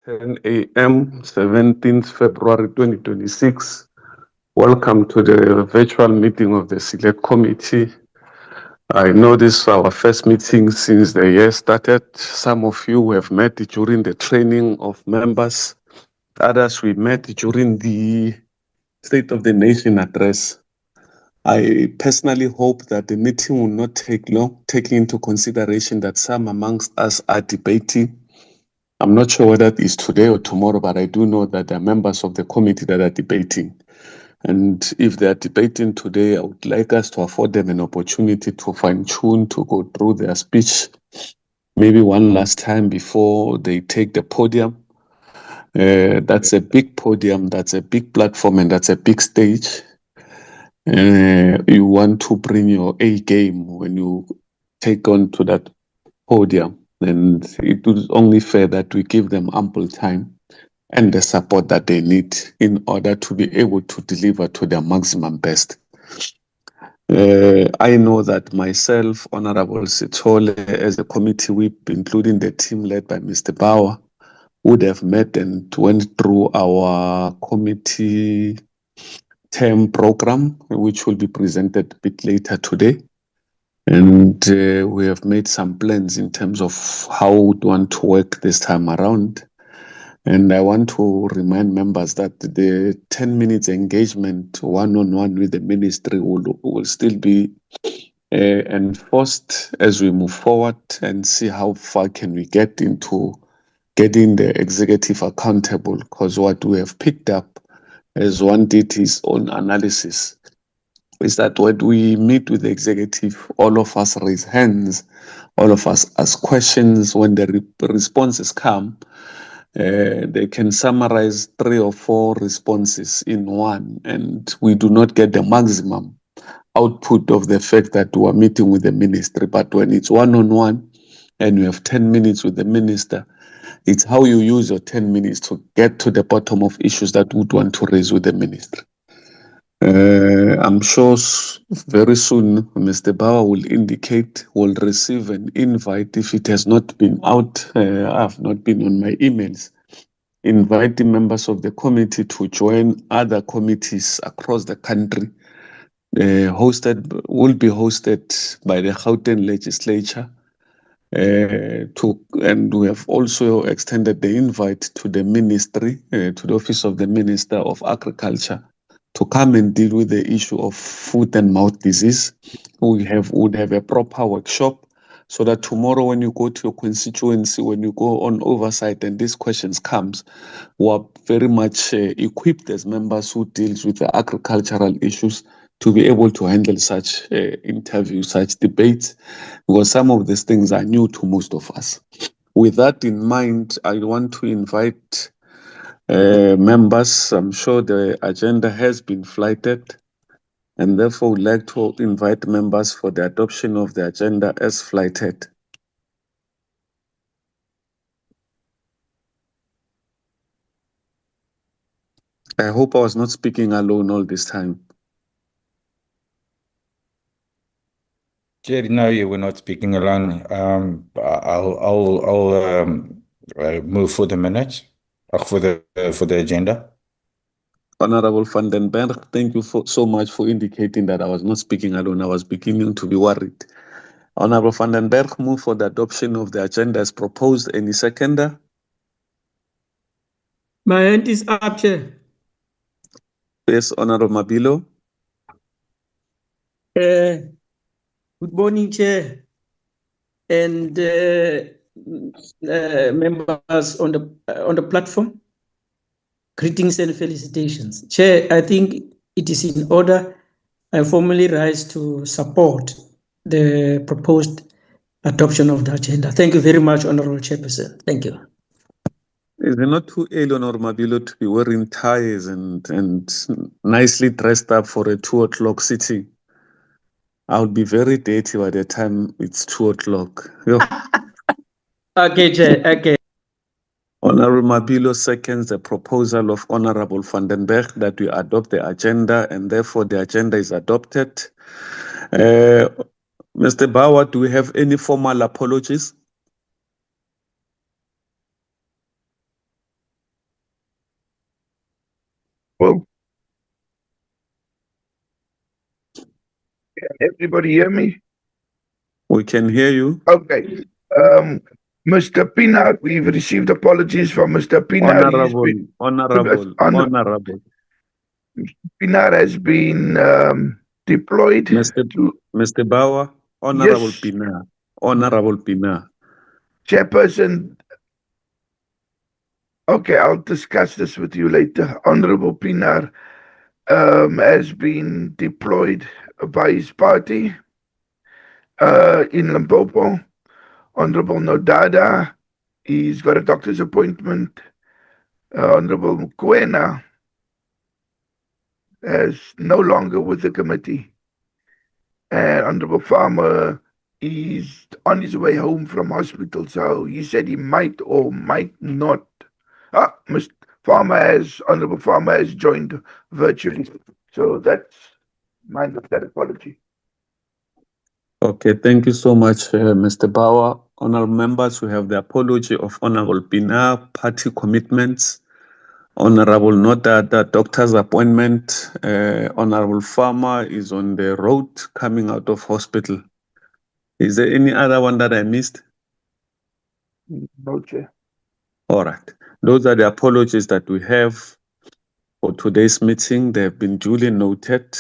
10 a.m., 17th February 2026. Welcome to the virtual meeting of the Select Committee. I know this is our first meeting since the year started. Some of you have met during the training of members. Others we met during the State of the Nation address. I personally hope that the meeting will not take long, taking into consideration that some amongst us are debating. I'm not sure whether it is today or tomorrow, but I do know that there are members of the committee that are debating. And if they are debating today, I would like us to afford them an opportunity to fine-tune, to go through their speech, maybe one last time before they take the podium. That's a big podium, that's a big platform, and that's a big stage. You want to bring your A game when you take on to that podium, and it is only fair that we give them ample time and the support that they need in order to be able to deliver to their maximum best. I know that myself, Honorable Sithole, as a committee whip, including the team led by Mr. Bauer, would have met and went through our committee term program, which will be presented a bit later today. And we have made some plans in terms of how we want to work this time around. And I want to remind members that the 10 minutes engagement one-on-one with the ministry will still be enforced as we move forward and see how far can we get into getting the executive accountable, because what we have picked up as one did his own analysis is that when we meet with the executive, all of us raise hands, all of us ask questions. When the responses come, they can summarize 3 or 4 responses in one, and we do not get the maximum output of the fact that we are meeting with the ministry. But when it's one-on-one and you have 10 minutes with the minister, it's how you use your 10 minutes to get to the bottom of issues that we would want to raise with the ministry. I'm sure very soon Mr. Bauer will indicate, will receive an invite if it has not been out. I've not been on my emails, inviting members of the committee to join other committees across the country. Will be hosted by the Gauteng legislature. And we have also extended the invite to the ministry, to the office of the Minister of Agriculture, to come and deal with the issue of foot and mouth disease. We would have a proper workshop so that tomorrow when you go to your constituency, when you go on oversight and these questions comes, we are very much equipped as members who deals with the agricultural issues to be able to handle such interviews, such debates, because some of these things are new to most of us. With that in mind, I want to invite members. I'm sure the agenda has been flighted, and therefore would like to invite members for the adoption of the agenda as flighted. I hope I was not speaking alone all this time. Jerry, no, you were not speaking alone. I'll move for the minutes, for the agenda. Honorable Van den Berg, thank you so much for indicating that I was not speaking alone. I was beginning to be worried. Honorable Van den Berg, move for the adoption of the agenda as proposed. Any seconder? My hand is up, Chair. Yes, Honorable Mabilo. Good morning, Chair, and members on the platform. Greetings and felicitations. Chair, I think it is in order I formally rise to support the proposed adoption of the agenda. Thank you very much, Honorable Chairperson. Thank you. Is it not too early, Honorable Mabilo, to be wearing ties and nicely dressed up for a 2 o'clock sitting? I'll be very dirty by the time it's 2 o'clock. Okay, Chair. Okay. Honorable Mabilo seconds the proposal of Honorable Van den Berg that we adopt the agenda, and therefore the agenda is adopted. Mr. Bauer, do we have any formal apologies? everybody hear me? We can hear you. Okay. Mr. Pinar, we've received apologies from Mr. Pinar. Honorable. Pinar has been deployed to Mr. Bauer, Honorable yes, Pinar. Honorable Pinar. Chairperson. Okay, I'll discuss this with you later. Honorable Pinar has been deployed by his party in Limpopo. Honorable Nodada, he's got a doctor's appointment. Honorable Mukwena is no longer with the committee. And Honorable Farmer is on his way home from hospital, so he said he might or might not. Mr. Honorable Farmer has joined virtually. So that's my that apology. Okay, thank you so much, Mr. Bauer. Honorable members, we have the apology of Honorable Pinar, party commitments. Honorable Nota, the doctor's appointment. Honorable Farmer is on the road coming out of hospital. Is there any other one that I missed? No, Chair. All right. Those are the apologies that we have for today's meeting. They have been duly noted.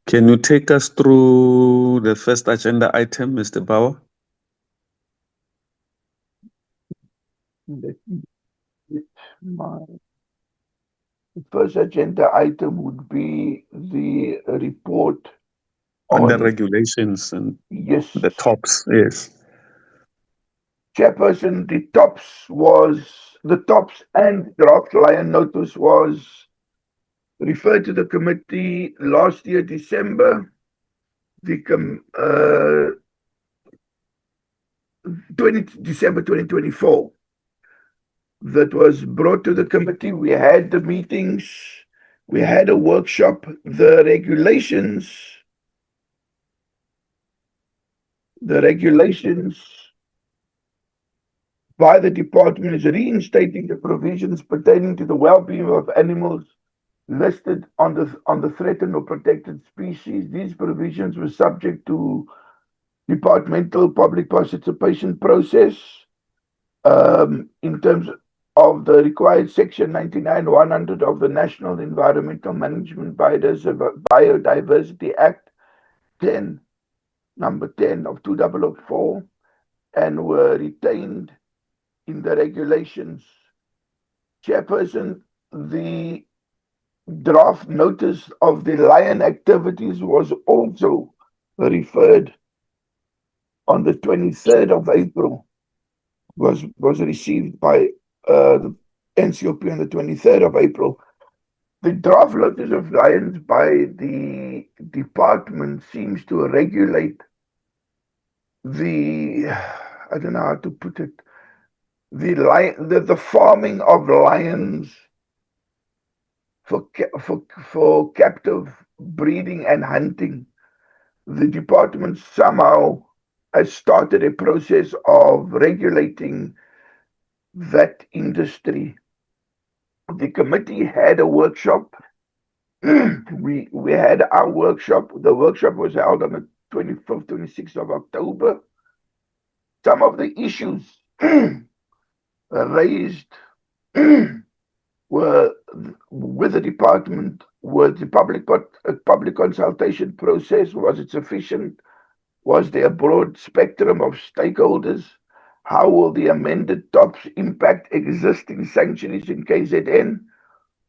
Can you take us through the first agenda item, Mr. Bauer? The first agenda item would be the report on the regulations and yes, the TOPS. Yes. Chairperson, the TOPS and draft lion notice was referred to the committee last year, December. December 2024. That was brought to the committee. We had the meetings. We had a workshop. The regulations by the department is reinstating the provisions pertaining to the well-being of animals listed on the threatened or protected species. These provisions were subject to departmental public participation process in terms of the required section 99-100 of the National Environmental Management Biodiversity Act number 10 of 2004, and were retained in the regulations. Chairperson, the draft notice of the lion activities was also referred on the 23rd of April, was received by the NCOP on the 23rd of April. The draft notice of lions by the department seems to regulate I don't know how to put it, the farming of lions for captive breeding and hunting. The department somehow has started a process of regulating that industry. The committee had a workshop. we had our workshop. The workshop was held on the 25th, 26th of October. Some of the issues raised were with the department, was the public consultation process, was it sufficient? Was there a broad spectrum of stakeholders? How will the amended TOPS impact existing sanctuaries in KZN?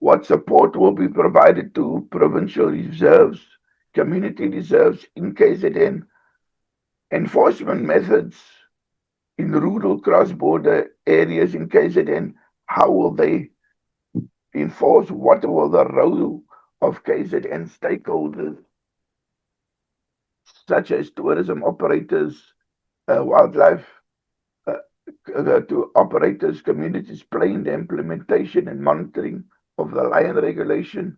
What support will be provided to provincial reserves, community reserves in KZN? Enforcement methods in rural cross-border areas in KZN, how will they enforce? What will the role of KZN stakeholders, such as tourism operators, wildlife to operators, communities, play in the implementation and monitoring of the lion regulation?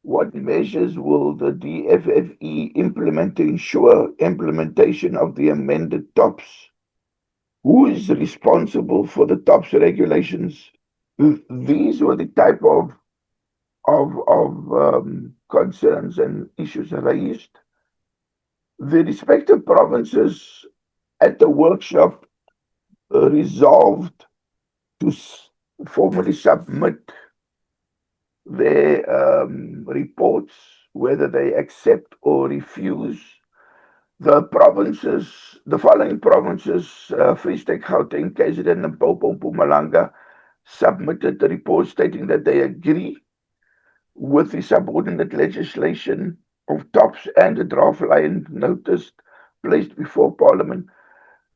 What measures will the DFFE implement to ensure implementation of the amended TOPS? Who is responsible for the TOPS regulations? These were the type of concerns and issues raised. The respective provinces at the workshop resolved to formally submit their reports, whether they accept or refuse. The following provinces, Free State, Gauteng, KZN, Limpopo, Mpumalanga, submitted the report stating that they agree with the subordinate legislation of TOPS and the draft line notice placed before Parliament.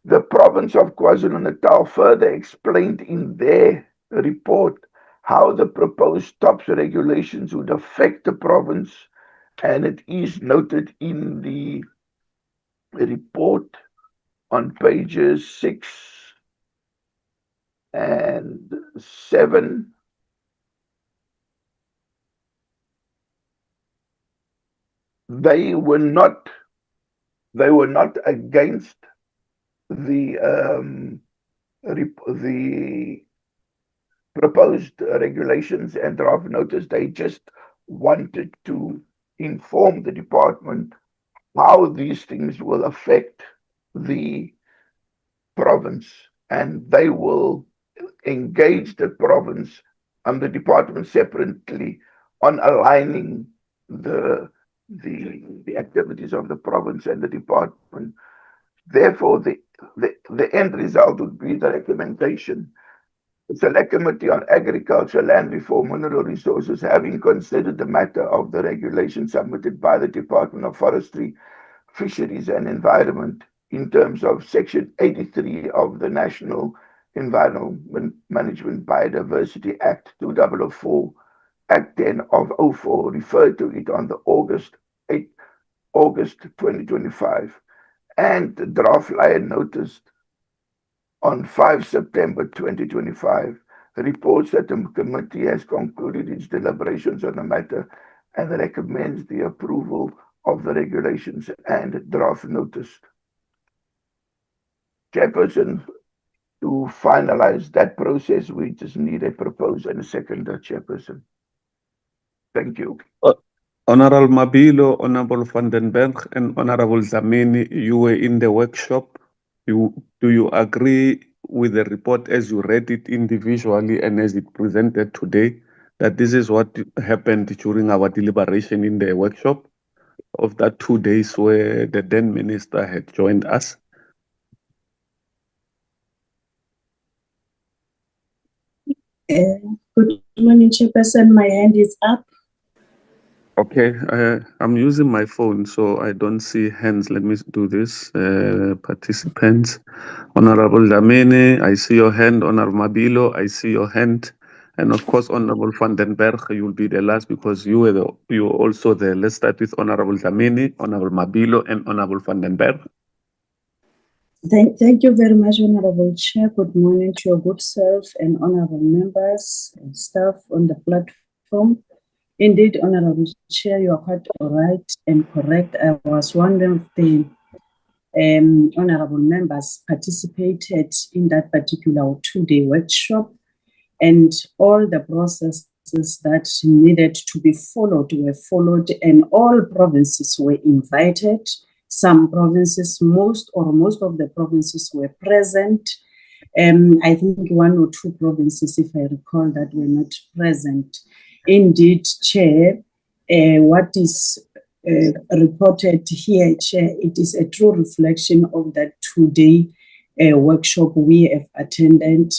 The province of KwaZulu-Natal further explained in their report how the proposed TOPS regulations would affect the province, and it is noted in the report on pages 6 and 7. They were not against the proposed regulations and draft notice. They just wanted to inform the department how these things will affect the province, and they will engage the province and the department separately on aligning the activities of the province and the department. Therefore, the end result would be the recommendation. The Select Committee on Agriculture, Land Reform, Mineral Resources, having considered the matter of the regulation submitted by the Department of Forestry, Fisheries and Environment in terms of Section 83 of the National Environment Management Biodiversity Act 2004, Act 10 of 04, referred to it on the August 2025, and the draft line notice on 5 September 2025, reports that the committee has concluded its deliberations on the matter and recommends the approval of the regulations and draft notice. Chairperson, to finalize that process, we just need a proposer and a seconder, Chairperson. Thank you. Honorable Mabilo, Honorable van den Berg, and Honorable Dlamini, you were in the workshop. Do you agree with the report as you read it individually and as it presented today, that this is what happened during our deliberation in the workshop of that 2 days where the then minister had joined us? Good morning, Chairperson. My hand is up. Okay, I'm using my phone, so I don't see hands. Let me do this. Participants, Honorable Dlamini, I see your hand. Honorable Mabilo, I see your hand. And of course, Honorable van den Berg, you will be the last because you were also there. Let's start with Honorable Dlamini, Honorable Mabilo, and Honorable van den Berg. Thank you very much, Honorable Chair. Good morning to your good self and honorable members and staff on the platform. Indeed, Honorable Chair, you are quite right and correct. I was one of the honorable members participated in that particular 2-day workshop, and all the processes that needed to be followed were followed, and all provinces were invited. Some provinces, most of the provinces were present. I think 1 or 2 provinces, if I recall, that were not present. Indeed, Chair, what is reported here, Chair, it is a true reflection of that 2-day workshop we have attended,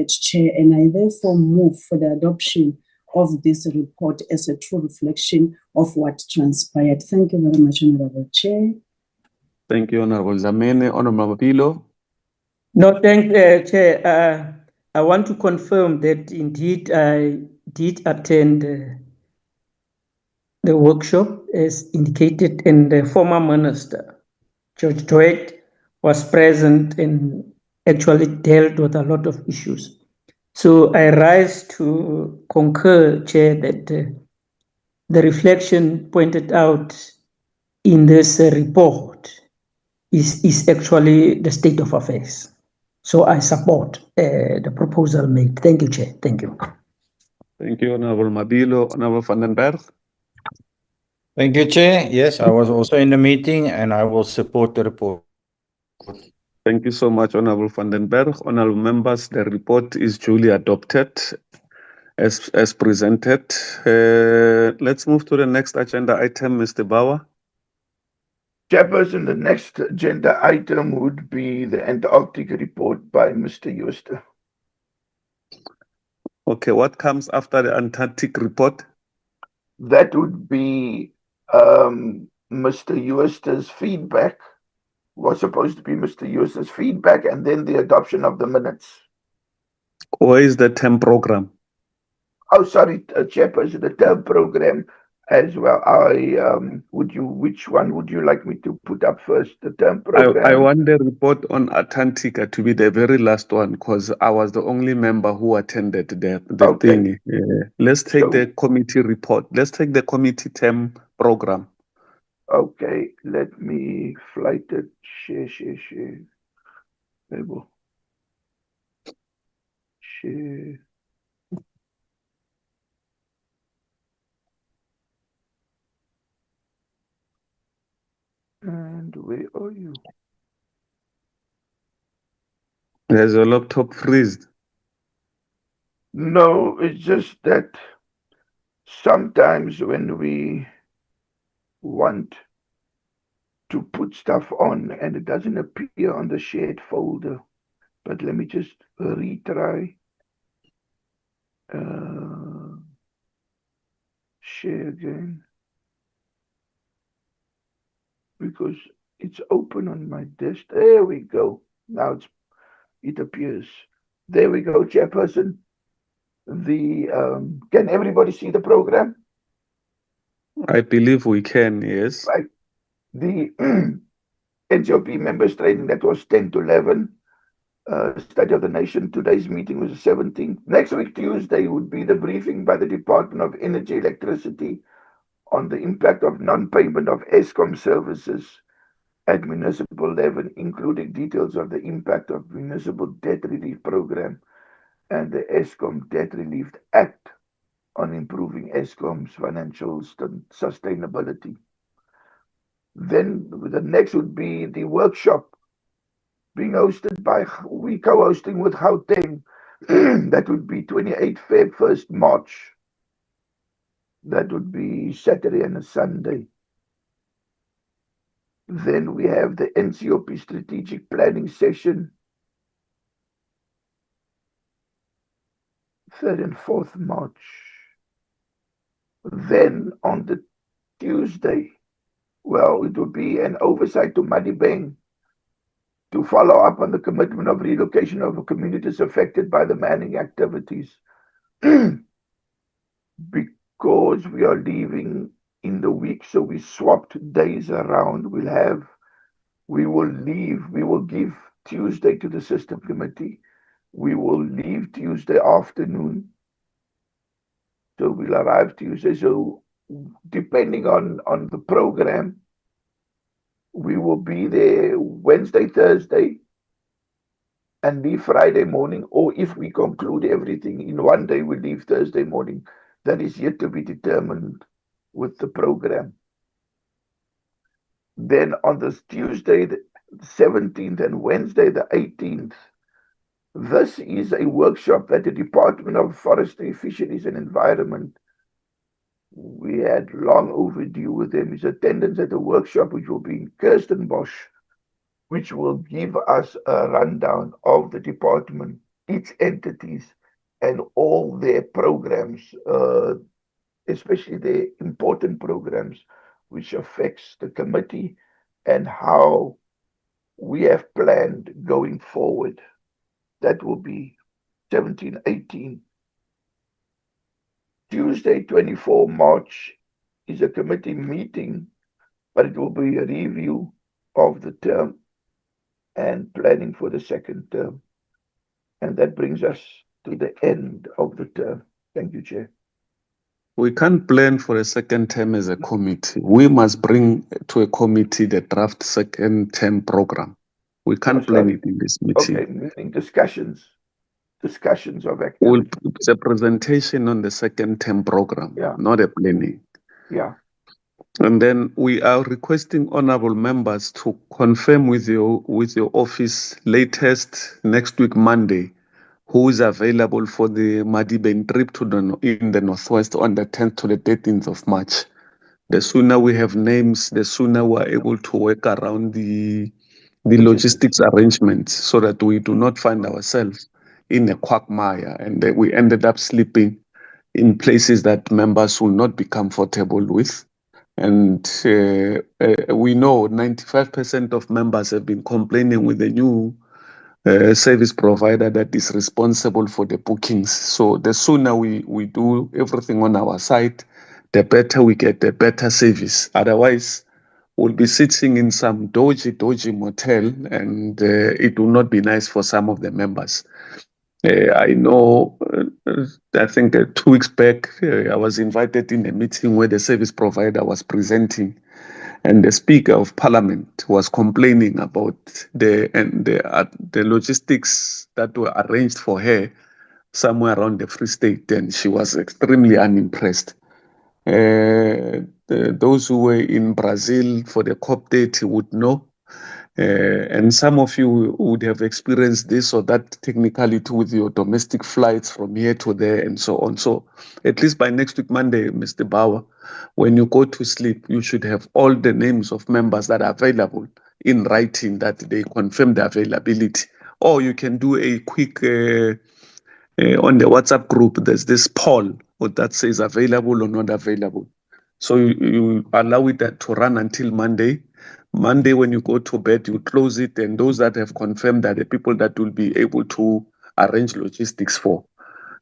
Chair, and I therefore move for the adoption of this report as a true reflection of what transpired. Thank you very much, Honorable Chair. Thank you, Honorable Dlamini. Honorable Mabilo. No, thank Chair. I want to confirm that indeed I did attend the workshop as indicated, and the former minister, George Dwight, was present and actually dealt with a lot of issues. So I rise to concur, Chair, that the reflection pointed out in this report is actually the state of affairs. So I support the proposal made. Thank you, Chair. Thank you. Thank you, Honorable Mabilo. Honorable van den Berg. Thank you, Chair. Yes, I was also in the meeting and I will support the report. Thank you so much, Honorable van den Berg. Honorable members, the report is duly adopted as presented. Let's move to the next agenda item, Mr. Bauer. Chairperson, the next agenda item would be the Antarctic report by Mr. Jooste. Okay, what comes after the Antarctic report? That would be Mr. Jooste's feedback. Was supposed to be Mr. Jooste's feedback and then the adoption of the minutes. Where is the term program? Oh, sorry, Chairperson, the term program as well. Which one would you like me to put up first? The term program? I want the report on Antarctica to be the very last one because I was the only member who attended the Okay. thing. Let's take So- the committee report. Let's take the committee term program. Okay, let me flight it. Share. Label. Share. And where are you? There's a laptop freeze. No, it's just that sometimes when we want to put stuff on and it doesn't appear on the shared folder. But let me just retry. Share again. Because it's open on my desk. There we go. Now it appears. There we go, Chairperson. Can everybody see the program? I believe we can, yes. Right. The NCOP members training, that was 10 to 11. State of the Nation, today's meeting was the 17th. Next week, Tuesday, would be the briefing by the Department of Energy, Electricity on the impact of non-payment of ESCOM services at municipal level, including details of the impact of Municipal Debt Relief Program and the ESCOM Debt Relief Act on improving ESCOM's financial sustainability. Then the next would be the workshop being hosted by, we co-hosting with Gauteng. That would be 28 Feb, 1st March. That would be Saturday and a Sunday. Then we have the NCOP strategic planning session, 3rd and 4th March. Then on the Tuesday, well, it would be an oversight to Madibeng to follow up on the commitment of relocation of communities affected by the manning activities. Because we are leaving in the week, so we swapped days around. We will give Tuesday to the system committee. We will leave Tuesday afternoon. So we'll arrive Tuesday. So depending on the program, we will be there Wednesday, Thursday, and leave Friday morning. Or if we conclude everything in one day, we leave Thursday morning. That is yet to be determined with the program. Then on this Tuesday, the 17th, and Wednesday, the 18th, this is a workshop that the Department of Forestry, Fisheries and Environment, we had long overdue with them, his attendance at the workshop, which will be in Kirstenbosch, which will give us a rundown of the department, its entities, and all their programs, especially the important programs which affects the committee and how we have planned going forward. That will be 17, 18. Tuesday, 24 March is a committee meeting, but it will be a review of the term and planning for the second term. And that brings us to the end of the term. Thank you, Chair. We can't plan for a second term as a committee. We must bring to a committee the draft second term program. We can't plan it in this meeting. Okay, meaning discussions of We'll activity. put a presentation on the second term program, not a planning. Yeah. And then we are requesting honorable members to confirm with your office latest next week, Monday, who is available for the Madiben trip to in the Northwest on the 10th to the 13th of March. The sooner we have names, the sooner we are able to work around the logistics arrangements so that we do not find ourselves in a quagmire and we ended up sleeping in places that members will not be comfortable with. And we know 95% of members have been complaining with the new service provider that is responsible for the bookings. So the sooner we do everything on our side, the better we get, the better service. Otherwise, we'll be sitting in some dodgy motel, and it will not be nice for some of the members. I know, I think 2 weeks back, I was invited in a meeting where the service provider was presenting, and the Speaker of Parliament was complaining about the logistics that were arranged for her somewhere around the Free State, and she was extremely unimpressed. Those who were in Brazil for the COP30 would know. And some of you would have experienced this or that technicality with your domestic flights from here to there and so on. So at least by next week, Monday, Mr. Bauer, when you go to sleep, you should have all the names of members that are available in writing that they confirm the availability. Or you can do a quick, on the WhatsApp group, there's this poll that says available or not available. So you allow it to run until Monday. Monday, when you go to bed, you close it, and those that have confirmed are the people that will be able to arrange logistics for.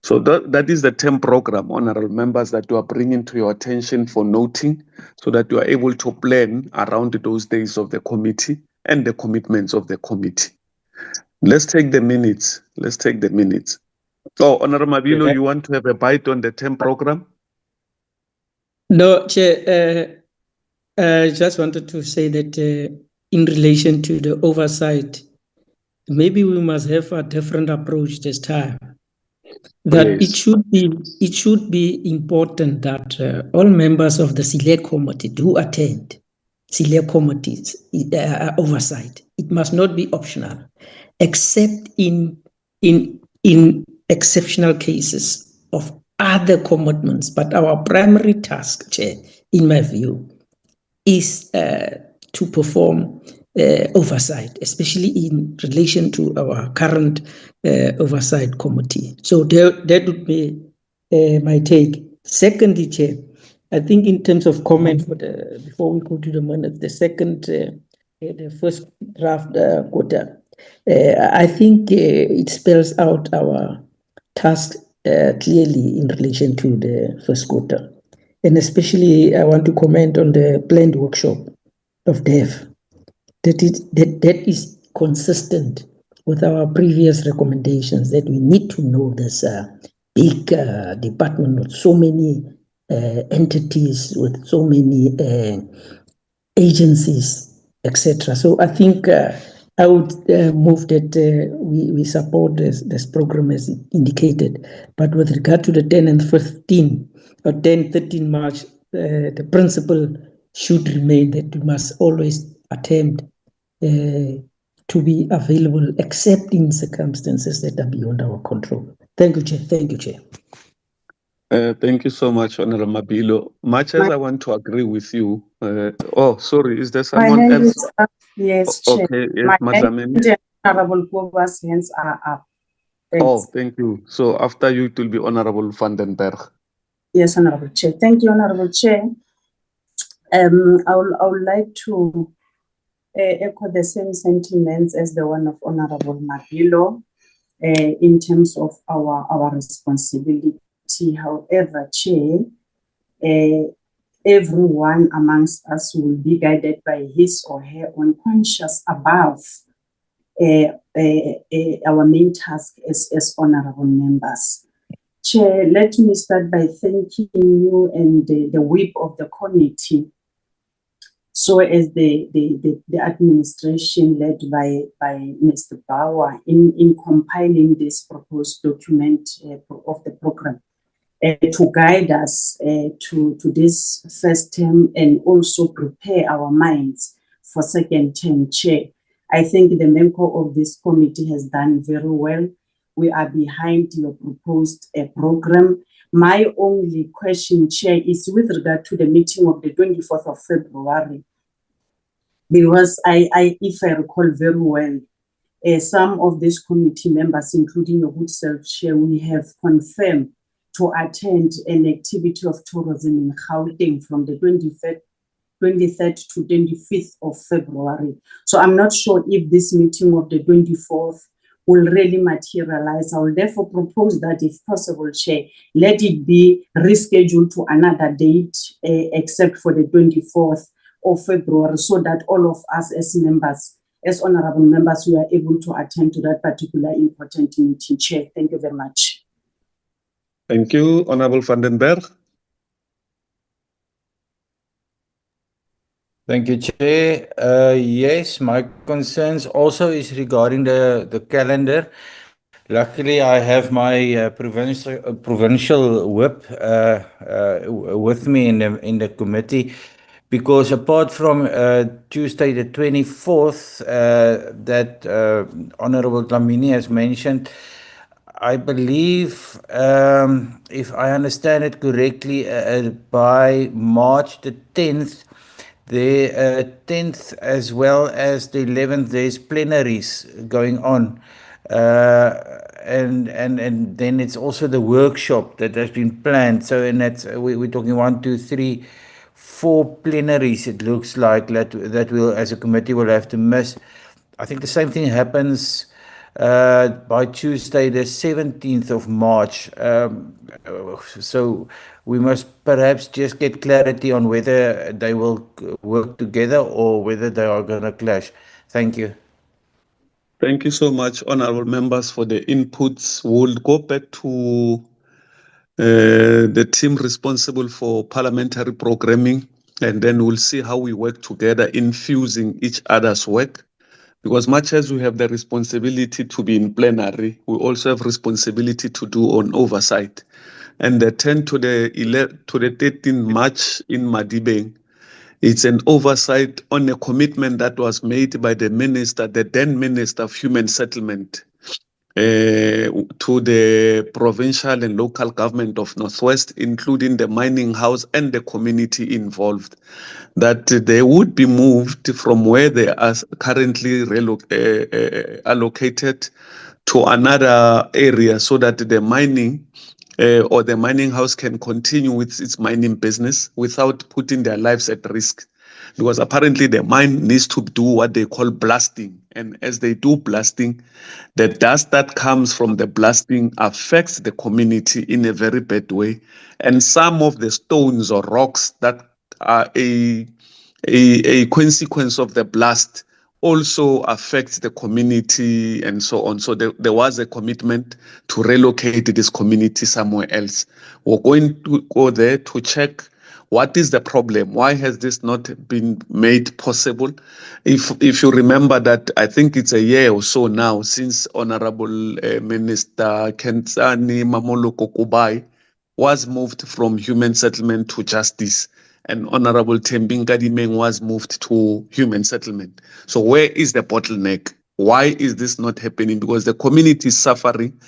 So that is the term program, honorable members, that you are bringing to your attention for noting, so that you are able to plan around those days of the committee and the commitments of the committee. Let's take the minutes. Let's take the minutes. Oh, Honorable Mabilo, you want to have a bite on the term program? No, Chair, I just wanted to say that in relation to the oversight, maybe we must have a different approach this time. That Yes. it should be important that all members of the select committee do attend select committees oversight. It must not be optional, except in exceptional cases of other commitments. But our primary task, Chair, in my view, is to perform oversight, especially in relation to our current oversight committee. So that would be my take. Secondly, Chair, I think in terms of comment before we go to the minutes, the first draft quota, I think it spells out our task clearly in relation to the first quota. And especially, I want to comment on the planned workshop of DEF. That is consistent with our previous recommendations that we need to know this big department with so many entities, with so many agencies, etc. So I think I would move that we support this program as indicated. But with regard to the 10 and 15 or 10, 13 March, the principle should remain that we must always attempt to be available, except in circumstances that are beyond our control. Thank you, Chair. Thank you, Chair. Thank you so much, Honorable Mabilo. Much as I want to agree with you. Oh, sorry, is there someone My hand else? is up. Yes, Chair. Okay, yes, My Madam. hand and Honorable Kova's hands are up. Thanks. Oh, thank you. So after you, it will be Honorable Vandenberg. Yes, Honorable Chair. Thank you, Honorable Chair. I would like to echo the same sentiments as the one of Honorable Mabilo in terms of our responsibility. However, Chair, everyone amongst us will be guided by his or her own conscience above our main task as honorable members. Chair, let me start by thanking you and the whip of the committee, so as the administration led by Mr. Bauer in compiling this proposed document of the program. to guide us to this first term and also prepare our minds for second term, Chair. I think the member of this committee has done very well. We are behind your proposed program. My only question, Chair, is with regard to the meeting of the 24th of February. Because if I recall very well, some of these committee members, including your good self, Chair, we have confirmed to attend an activity of tourism in Gauteng from the 23rd to 25th of February. So I'm not sure if this meeting of the 24th will really materialize. I will therefore propose that, if possible, Chair, let it be rescheduled to another date, except for the 24th of February, so that all of us as members, as honorable members, we are able to attend to that particular important meeting. Chair, thank you very much. Thank you, Honorable van den Berg. Thank you, Chair. Yes, my concerns also is regarding the calendar. Luckily, I have my provincial whip with me in the committee, because apart from Tuesday the 24th that Honorable Dlamini has mentioned, I believe, if I understand it correctly, by March the 10th, the 10th as well as the 11th, there's plenaries going on. And then it's also the workshop that has been planned. So, and that's we're talking 1, 2, 3, 4 plenaries. It looks like that we'll, as a committee, will have to miss. I think the same thing happens by Tuesday, the 17th of March. So we must perhaps just get clarity on whether they will work together or whether they are going to clash. Thank you. Thank you so much, honorable members, for the inputs. We'll go back to the team responsible for parliamentary programming, and then we'll see how we work together, infusing each other's work. Because much as we have the responsibility to be in plenary, we also have responsibility to do on oversight. And the 10 to the 13th March in Madibeng, it's an oversight on a commitment that was made by the minister, the then Minister of Human Settlement, to the provincial and local government of Northwest, including the mining house and the community involved, that they would be moved from where they are currently allocated to another area, so that the mining or the mining house can continue with its mining business without putting their lives at risk. Because apparently the mine needs to do what they call blasting. And as they do blasting, the dust that comes from the blasting affects the community in a very bad way. And some of the stones or rocks that are a consequence of the blast also affects the community and so on. So there was a commitment to relocate this community somewhere else. We're going to go there to check what is the problem. Why has this not been made possible? If you remember that, I think it's a year or so now since Honorable Minister Kensani Mamoloko Kubai was moved from human settlement to justice, and Honorable Tembinga Dimeng was moved to human settlement. So where is the bottleneck? Why is this not happening? Because the community is suffering,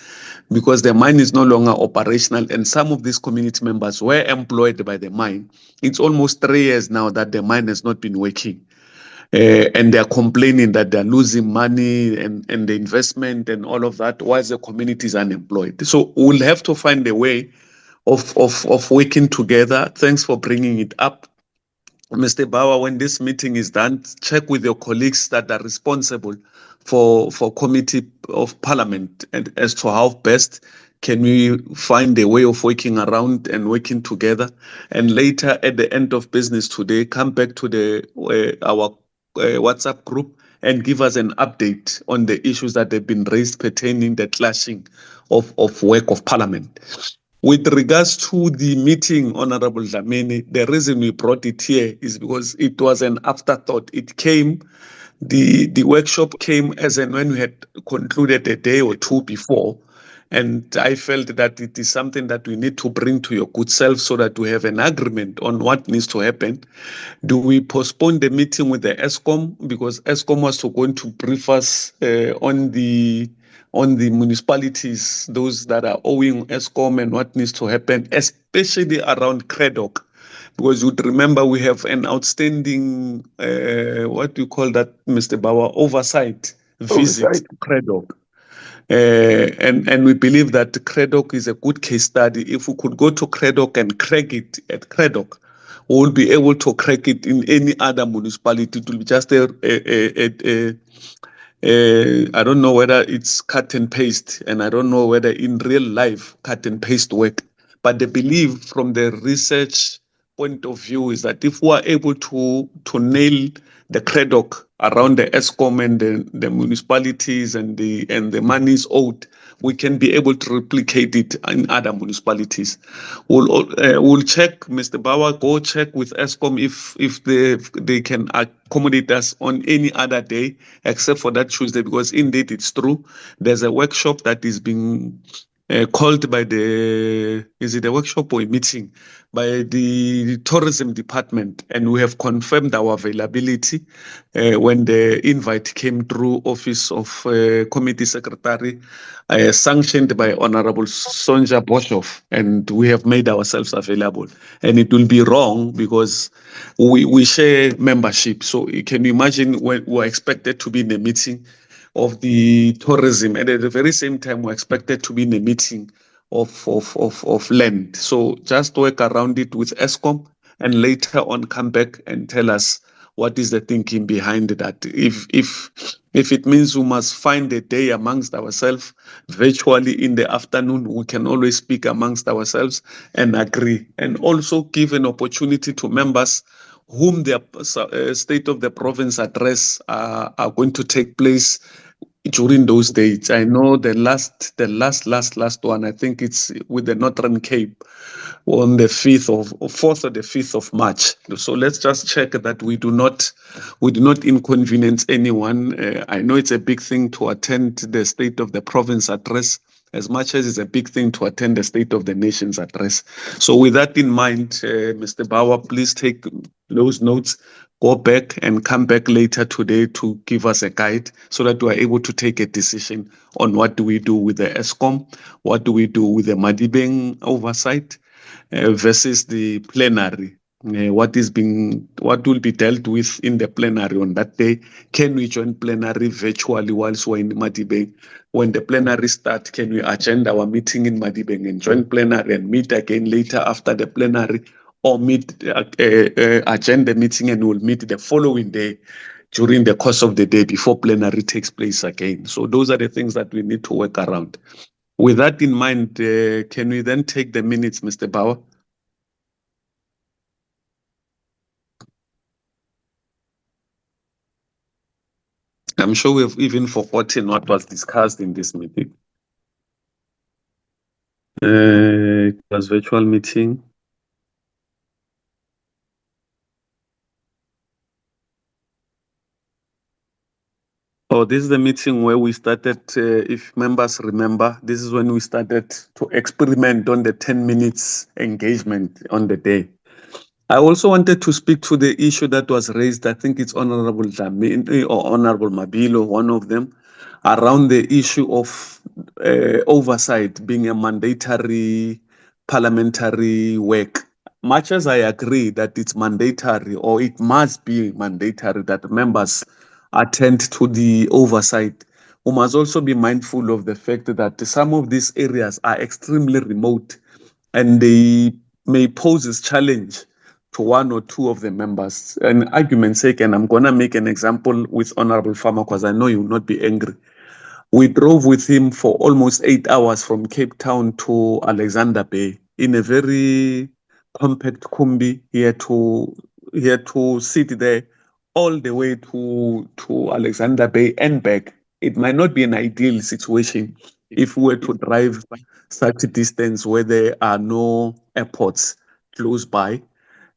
because the mine is no longer operational, and some of these community members were employed by the mine. It's almost 3 years now that the mine has not been working. And they're complaining that they're losing money and the investment and all of that, while the community is unemployed. So we'll have to find a way of working together. Thanks for bringing it up. Mr. Bauer, when this meeting is done, check with your colleagues that are responsible for Committee of Parliament and as to how best can we find a way of working around and working together. And later, at the end of business today, come back to our WhatsApp group and give us an update on the issues that have been raised pertaining the clashing of work of Parliament. With regards to the meeting, Honorable Dlamini, the reason we brought it here is because it was an afterthought. It came, the workshop came as and when we had concluded a day or two before, And I felt that it is something that we need to bring to your good self so that we have an agreement on what needs to happen. Do we postpone the meeting with the ESCOM, because ESCOM was going to brief us on the municipalities, those that are owing ESCOM, and what needs to happen, especially around CREDOC, because you'd remember we have an outstanding what do you call that, Mr. Bauer, oversight visit Oversight. to CREDOC. And we believe that CREDOC is a good case study. If we could go to CREDOC and crack it at CREDOC, we will be able to crack it in any other municipality. It will be just I don't know whether it's cut and paste, and I don't know whether in real life cut and paste work. But the belief from the research point of view is that if we are able to nail the CREDOC around the ESCOM and the municipalities and the monies owed, we can be able to replicate it in other municipalities. We'll check, Mr. Bauer, go check with ESCOM if they can accommodate us on any other day except for that Tuesday, because indeed it's true. There's a workshop that is being called by is it a workshop or a meeting by the tourism department, and we have confirmed our availability when the invite came through office of committee secretary, sanctioned by Honorable Sonja Boshoff, and we have made ourselves available. And it will be wrong because we share membership. So can you imagine when we're expected to be in a meeting of the tourism, and at the very same time we're expected to be in a meeting of land. So just work around it with ESCOM, and later on come back and tell us what is the thinking behind that. If it means we must find a day amongst ourselves virtually in the afternoon, we can always speak amongst ourselves and agree, and also give an opportunity to members whom the state of the province address are going to take place during those dates. I know the last one, I think it's with the Northern Cape on the 4th or the 5th of March. So let's just check that we do not inconvenience anyone. I know it's a big thing to attend the State of the Province address, as much as it's a big thing to attend the State of the Nation's address. So with that in mind, Mr. Bauer, please take those notes, go back and come back later today to give us a guide so that we are able to take a decision on what do we do with the ESCOM, what do we do with the Madibeng oversight versus the plenary. What will be dealt with in the plenary on that day? Can we join plenary virtually whilst we're in Madibeng? When the plenary starts, can we attend our meeting in Madibeng and join plenary and meet again later after the plenary, or attend the meeting and we'll meet the following day during the course of the day before plenary takes place again? So those are the things that we need to work around. With that in mind, can we then take the minutes, Mr. Bauer? I'm sure we've even forgotten what was discussed in this meeting. It was virtual meeting. Oh, this is the meeting where we started, if members remember, this is when we started to experiment on the 10 minutes engagement on the day. I also wanted to speak to the issue that was raised, I think it's Honorable Dlamini or Honorable Mabilo, one of them, around the issue of oversight being a mandatory parliamentary work. Much as I agree that it's mandatory, or it must be mandatory, that members attend to the oversight, we must also be mindful of the fact that some of these areas are extremely remote and they may pose a challenge to one or two of the members. An argument's sake, and I'm going to make an example with Honorable Farmer because I know you will not be angry. We drove with him for almost 8 hours from Cape Town to Alexander Bay in a very compact combi. He had to sit there all the way to Alexander Bay and back. It might not be an ideal situation if we were to drive such a distance where there are no airports close by.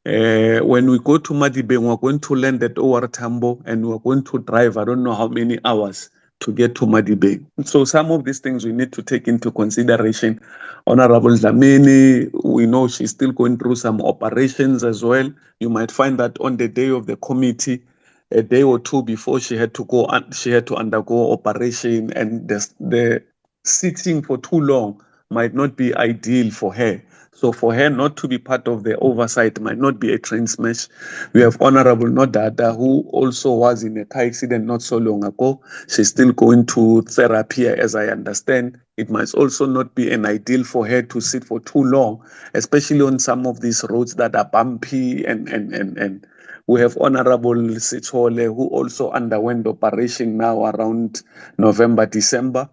When we go to Madibeng, we're going to land at OR Tambo and we're going to drive, I don't know how many hours to get to Madibe. So some of these things we need to take into consideration. Honorable Dlamini, we know she's still going through some operations as well. You might find that on the day of the committee, a day or two before she had to undergo operation, and the sitting for too long might not be ideal for her. So for her not to be part of the oversight might not be a train smash. We have Honorable Nodada, who also was in a car accident not so long ago. She's still going to therapy, as I understand. It might also not be an ideal for her to sit for too long, especially on some of these roads that are bumpy and we have Honorable Sithole, who also underwent operation now around November, December.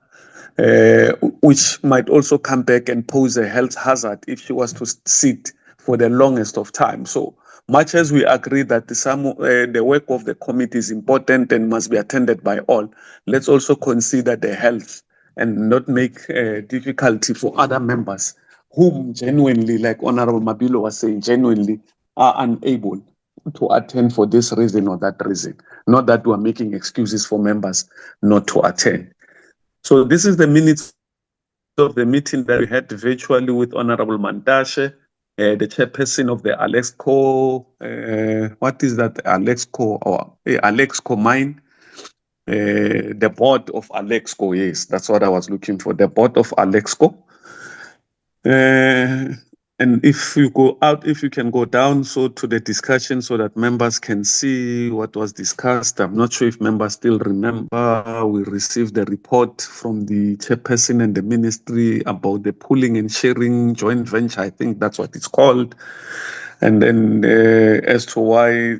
Which might also come back and pose a health hazard if she was to sit for the longest of time. So much as we agree that the work of the committee is important and must be attended by all, let's also consider the health and not make difficulty for other members whom genuinely, like Honorable Mabilo was saying, genuinely are unable to attend for this reason or that reason. Not that we're making excuses for members not to attend. So this is the minutes of the meeting that we had virtually with Honorable Mantashe, the chairperson of the Alexco, what is that, Alexco or Alexco Mine? The board of Alexco, yes, that's what I was looking for, the board of Alexco. And if you can go down so to the discussion so that members can see what was discussed. I'm not sure if members still remember. We received the report from the chairperson and the ministry about the pooling and sharing joint venture. I think that's what it's called. And then as to why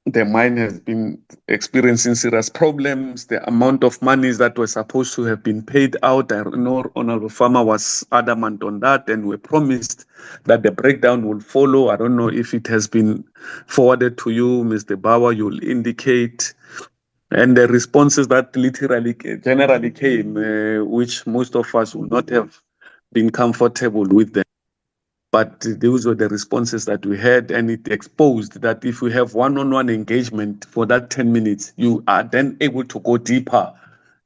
the mine has been experiencing serious problems, the amount of monies that were supposed to have been paid out. I know Honorable Farmer was adamant on that, and we promised that the breakdown will follow. I don't know if it has been forwarded to you, Mr. Bauer. You'll indicate. And the responses that generally came, which most of us would not have been comfortable with them. But those were the responses that we had, and it exposed that if we have one-on-one engagement for that 10 minutes, you are then able to go deeper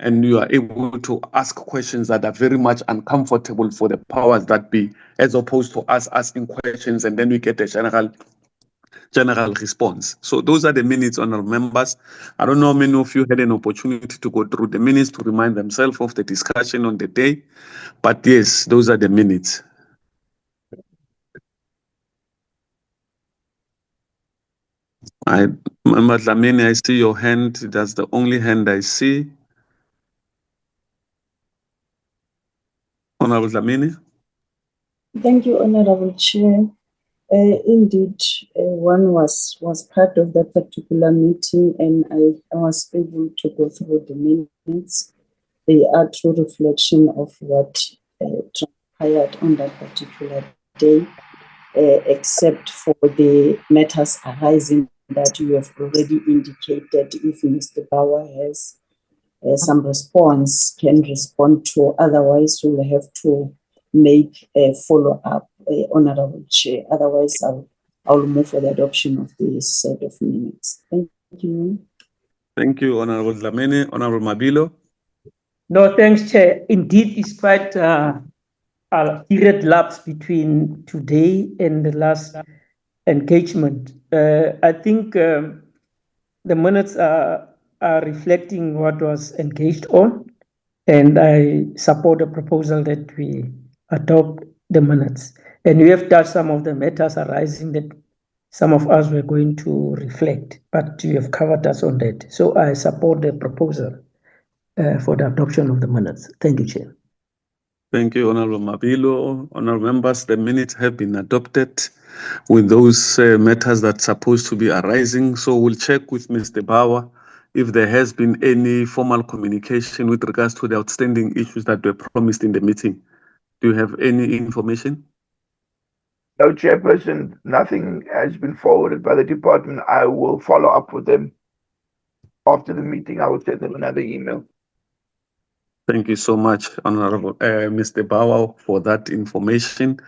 and you are able to ask questions that are very much uncomfortable for the powers that be, as opposed to us asking questions and then we get a general response. So those are the minutes, honorable members. I don't know how many of you had an opportunity to go through the minutes to remind themselves of the discussion on the day, but yes, those are the minutes. Member Dlamini, I see your hand. That's the only hand I see. Honorable Dlamini. Thank you, Honorable Chair. Indeed, one was part of that particular meeting, and I was able to go through the minutes. They are true reflection of what transpired on that particular day, except for the matters arising that you have already indicated. If Mr. Bauer has some response, can respond to. Otherwise, we'll have to make a follow-up, Honorable Chair. Otherwise, I'll move for the adoption of this set of minutes. Thank you. Thank you, Honorable Dlamini. Honorable Mabilo. No, thanks, Chair. Indeed, it's quite a period lapse between today and the last engagement. I think the minutes are reflecting what was engaged on, and I support the proposal that we adopt the minutes. And we have touched some of the matters arising that some of us were going to reflect, but you have covered us on that. So I support the proposal for the adoption of the minutes. Thank you, Chair. Thank you, Honorable Mabilo. Honorable members, the minutes have been adopted with those matters that are supposed to be arising. So we'll check with Mr. Bauer if there has been any formal communication with regards to the outstanding issues that were promised in the meeting. Do you have any information? No, Chairperson, nothing has been forwarded by the department. I will follow up with them after the meeting. I will send them another email. Thank you so much, Honorable Mr. Bauer, for that information.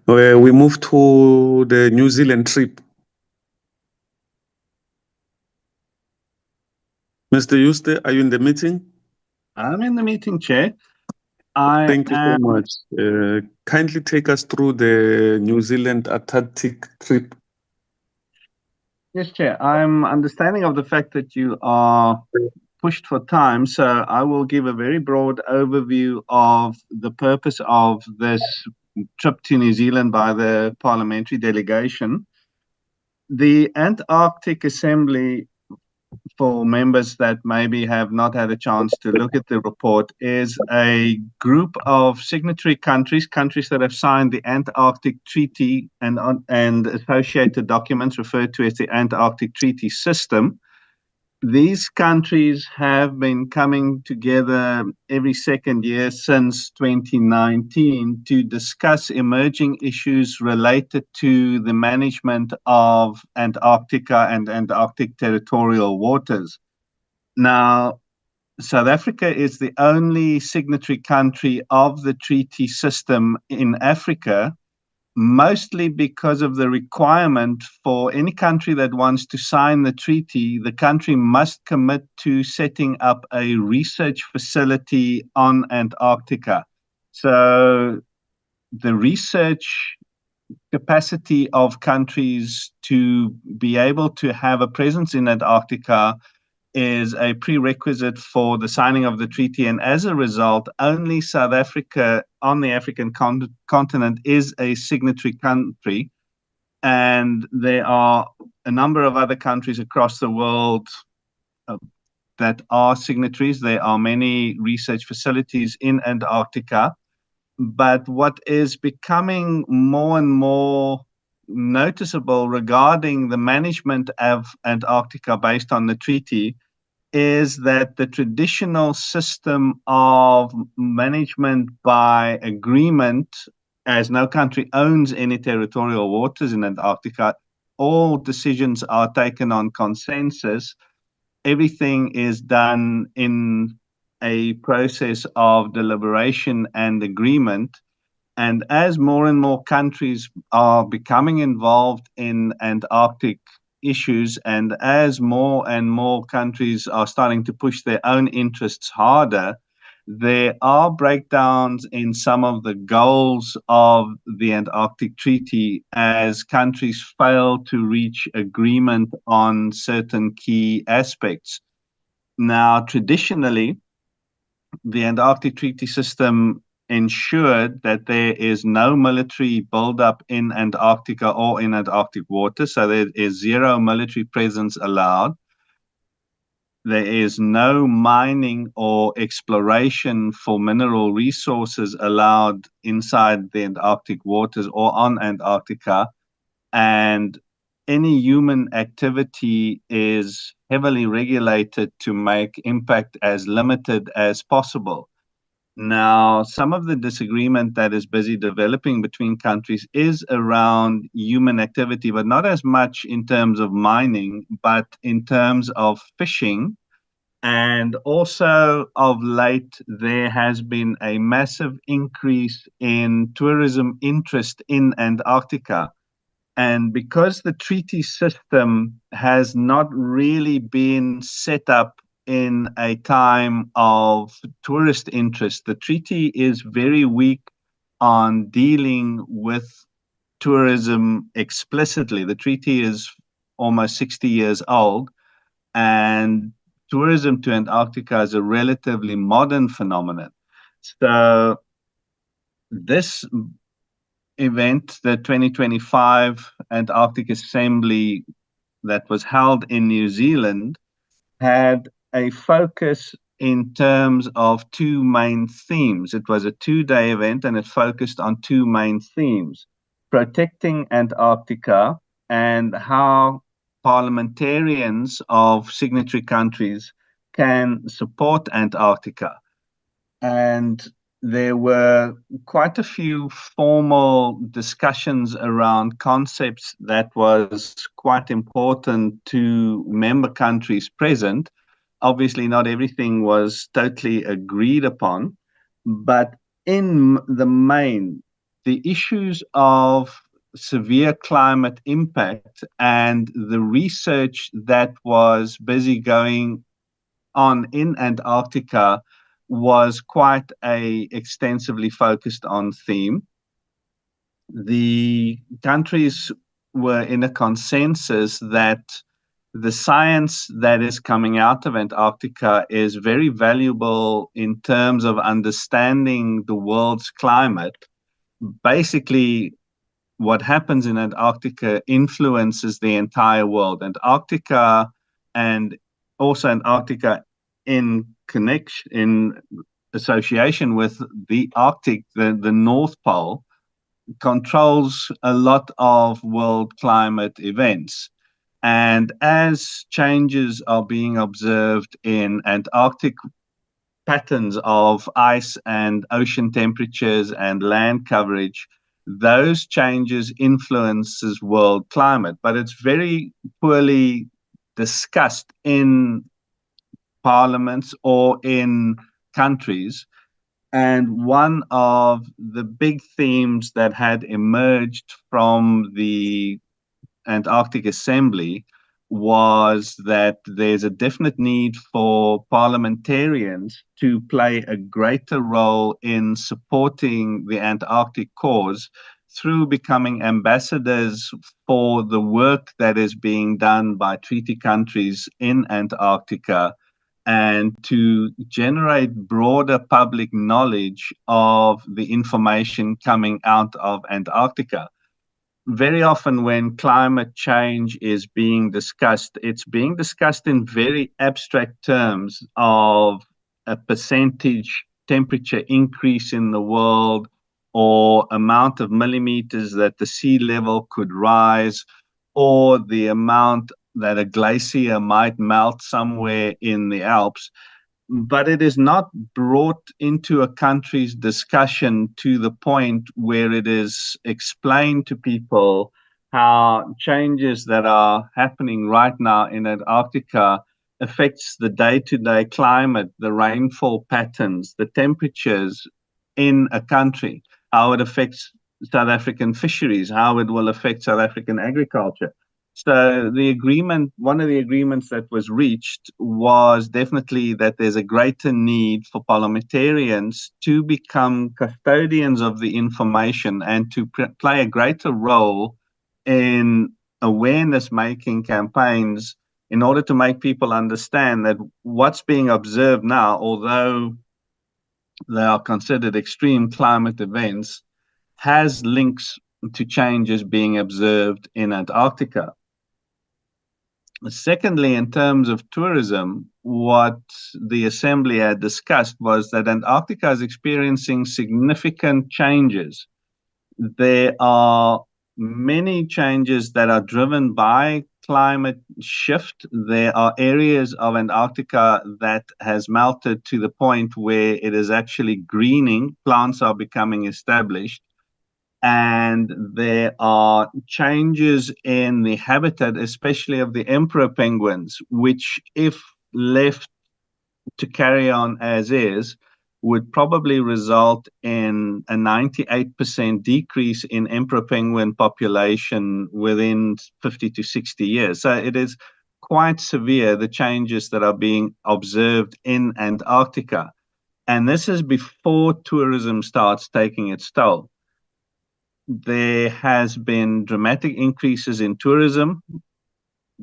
We move to the New Zealand trip. Mr. Yuste, are you in the meeting? I'm in the meeting, Chair. I Thank you so much. Kindly take us through the New Zealand Antarctic trip. Yes, Chair. I'm understanding of the fact that you are pushed for time, so I will give a very broad overview of the purpose of this trip to New Zealand by the parliamentary delegation. The Antarctic Assembly, for members that maybe have not had a chance to look at the report, is a group of signatory countries, countries that have signed the Antarctic Treaty and associated documents referred to as the Antarctic Treaty System. These countries have been coming together every second year since 2019 to discuss emerging issues related to the management of Antarctica and Antarctic territorial waters. Now, South Africa is the only signatory country of the treaty system in Africa, mostly because of the requirement for any country that wants to sign the treaty, the country must commit to setting up a research facility on Antarctica. So the research capacity of countries to be able to have a presence in Antarctica is a prerequisite for the signing of the treaty. And as a result, only South Africa on the African continent is a signatory country. And there are a number of other countries across the world that are signatories. There are many research facilities in Antarctica. But what is becoming more and more noticeable regarding the management of Antarctica based on the treaty is that the traditional system of management by agreement, as no country owns any territorial waters in Antarctica, all decisions are taken on consensus. Everything is done in a process of deliberation and agreement. And as more and more countries are becoming involved in Antarctic issues, and as more and more countries are starting to push their own interests harder, there are breakdowns in some of the goals of the Antarctic Treaty as countries fail to reach agreement on certain key aspects. Now, traditionally, the Antarctic Treaty System ensured that there is no military buildup in Antarctica or in Antarctic waters, so there is zero military presence allowed. There is no mining or exploration for mineral resources allowed inside the Antarctic waters or on Antarctica, and any human activity is heavily regulated to make impact as limited as possible. Now, some of the disagreement that is busy developing between countries is around human activity, but not as much in terms of mining, but in terms of fishing. And also, of late, there has been a massive increase in tourism interest in Antarctica. And because the treaty system has not really been set up in a time of tourist interest, the treaty is very weak on dealing with tourism explicitly. The treaty is almost 60 years old, and tourism to Antarctica is a relatively modern phenomenon. So this event, the 2025 Antarctic Assembly that was held in New Zealand, had a focus in terms of two main themes. It was a 2-day event and it focused on two main themes: protecting Antarctica and how parliamentarians of signatory countries can support Antarctica. And there were quite a few formal discussions around concepts that was quite important to member countries present. Obviously, not everything was totally agreed upon, but in the main, the issues of severe climate impact and the research that was busy going on in Antarctica was quite a extensively focused on theme. The countries were in a consensus that the science that is coming out of Antarctica is very valuable in terms of understanding the world's climate. Basically, what happens in Antarctica influences the entire world. Antarctica, and also Antarctica in association with the Arctic, the North Pole, controls a lot of world climate events. And as changes are being observed in Antarctic patterns of ice and ocean temperatures and land coverage, those changes influences world climate, but it's very poorly discussed in parliaments or in countries. And one of the big themes that had emerged from the Antarctic Assembly was that there's a definite need for parliamentarians to play a greater role in supporting the Antarctic cause through becoming ambassadors for the work that is being done by treaty countries in Antarctica, and to generate broader public knowledge of the information coming out of Antarctica. Very often when climate change is being discussed, it's being discussed in very abstract terms of a percentage temperature increase in the world, or amount of millimeters that the sea level could rise, or the amount that a glacier might melt somewhere in the Alps. But it is not brought into a country's discussion to the point where it is explained to people how changes that are happening right now in Antarctica affects the day-to-day climate, the rainfall patterns, the temperatures in a country, how it affects South African fisheries, how it will affect South African agriculture. So the agreement, one of the agreements that was reached was definitely that there's a greater need for parliamentarians to become custodians of the information and to play a greater role in awareness-making campaigns in order to make people understand that what's being observed now, although they are considered extreme climate events, has links to changes being observed in Antarctica. Secondly, in terms of tourism, what the Assembly had discussed was that Antarctica is experiencing significant changes. There are many changes that are driven by climate shift. There are areas of Antarctica that has melted to the point where it is actually greening. Plants are becoming established. And there are changes in the habitat, especially of the emperor penguins, which, if left to carry on as is, would probably result in a 98% decrease in emperor penguin population within 50 to 60 years. So it is quite severe, the changes that are being observed in Antarctica. And this is before tourism starts taking its toll. There has been dramatic increases in tourism.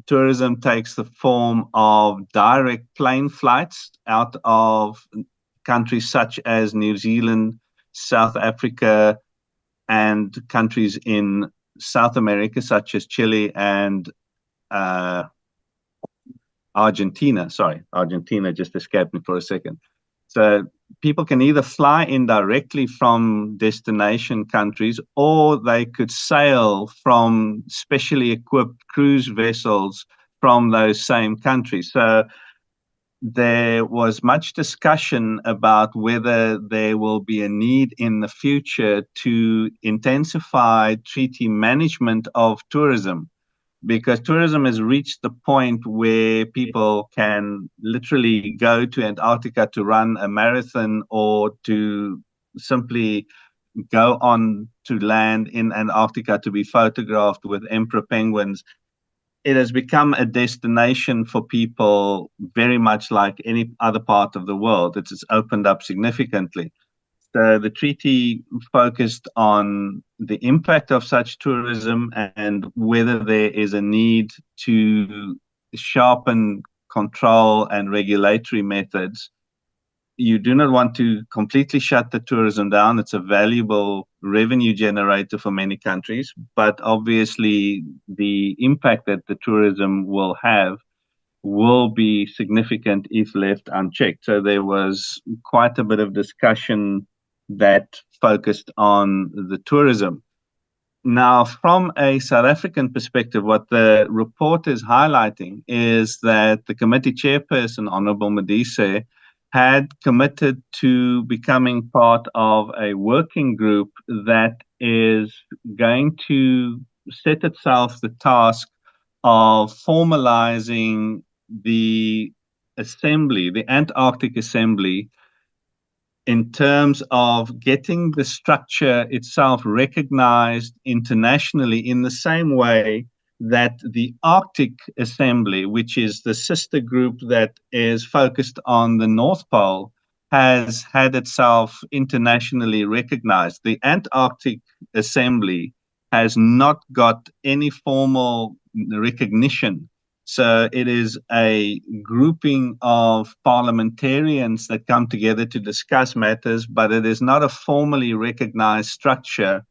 Tourism takes the form of direct plane flights out of countries such as New Zealand, South Africa, and countries in South America, such as Chile and Argentina. Sorry, Argentina just escaped me for a second. So people can either fly in directly from destination countries, or they could sail from specially equipped cruise vessels from those same countries. So there was much discussion about whether there will be a need in the future to intensify treaty management of tourism, because tourism has reached the point where people can literally go to Antarctica to run a marathon, or to simply go on to land in Antarctica to be photographed with emperor penguins. it has become a destination for people very much like any other part of the world. It's opened up significantly. So the treaty focused on the impact of such tourism and whether there is a need to sharpen control and regulatory methods. You do not want to completely shut the tourism down. It's a valuable revenue generator for many countries, but obviously the impact that the tourism will have will be significant if left unchecked. So there was quite a bit of discussion that focused on the tourism. Now, from a South African perspective, what the report is highlighting is that the committee chairperson, Honorable Modise, had committed to becoming part of a working group that is going to set itself the task of formalizing the assembly, the Antarctic Assembly, in terms of getting the structure itself recognized internationally in the same way that the Arctic Assembly, which is the sister group that is focused on the North Pole, has had itself internationally recognized. The Antarctic Assembly has not got any formal recognition. So it is a grouping of parliamentarians that come together to discuss matters, but it is not a formally recognized structure.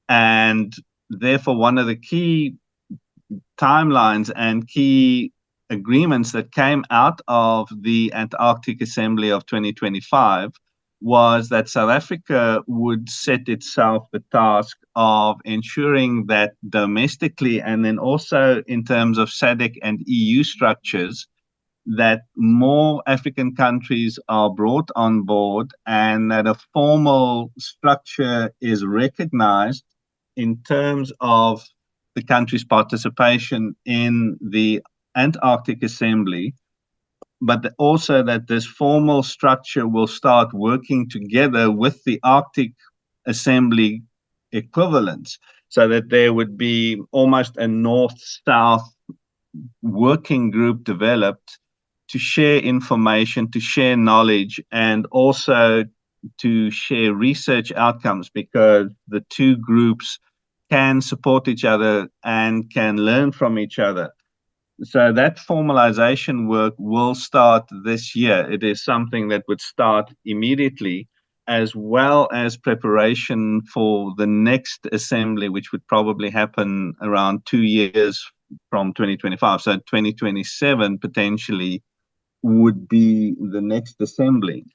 And therefore, one of the key timelines and key agreements that came out of the Antarctic Assembly of 2025 was that South Africa would set itself the task of ensuring that domestically and then also in terms of SADC and EU structures, that more African countries are brought on board and that a formal structure is recognized in terms of the country's participation in the Antarctic Assembly, but also that this formal structure will start working together with the Arctic Assembly equivalents, so that there would be almost a north-south working group developed to share information, to share knowledge, and also to share research outcomes, because the two groups can support each other and can learn from each other. So that formalization work will start this year. It is something that would start immediately, as well as preparation for the next assembly, which would probably happen around 2 years from 2025. So 2027 potentially would be the next assembly.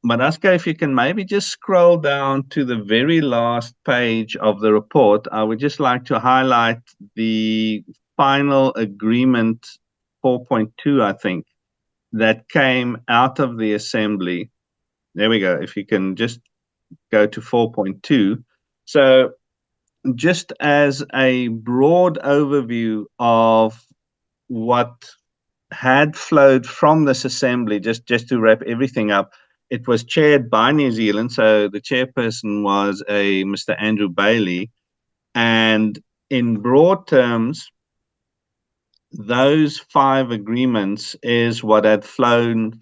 Madaska, if you can maybe just scroll down to the very last page of the report, I would just like to highlight the final agreement 4.2, I think, that came out of the assembly. There we go. If you can just go to 4.2. So just as a broad overview of what had flowed from this assembly, just to wrap everything up, it was chaired by New Zealand. So the chairperson was a Mr. Andrew Bailey. And in broad terms, those 5 agreements is what had flowed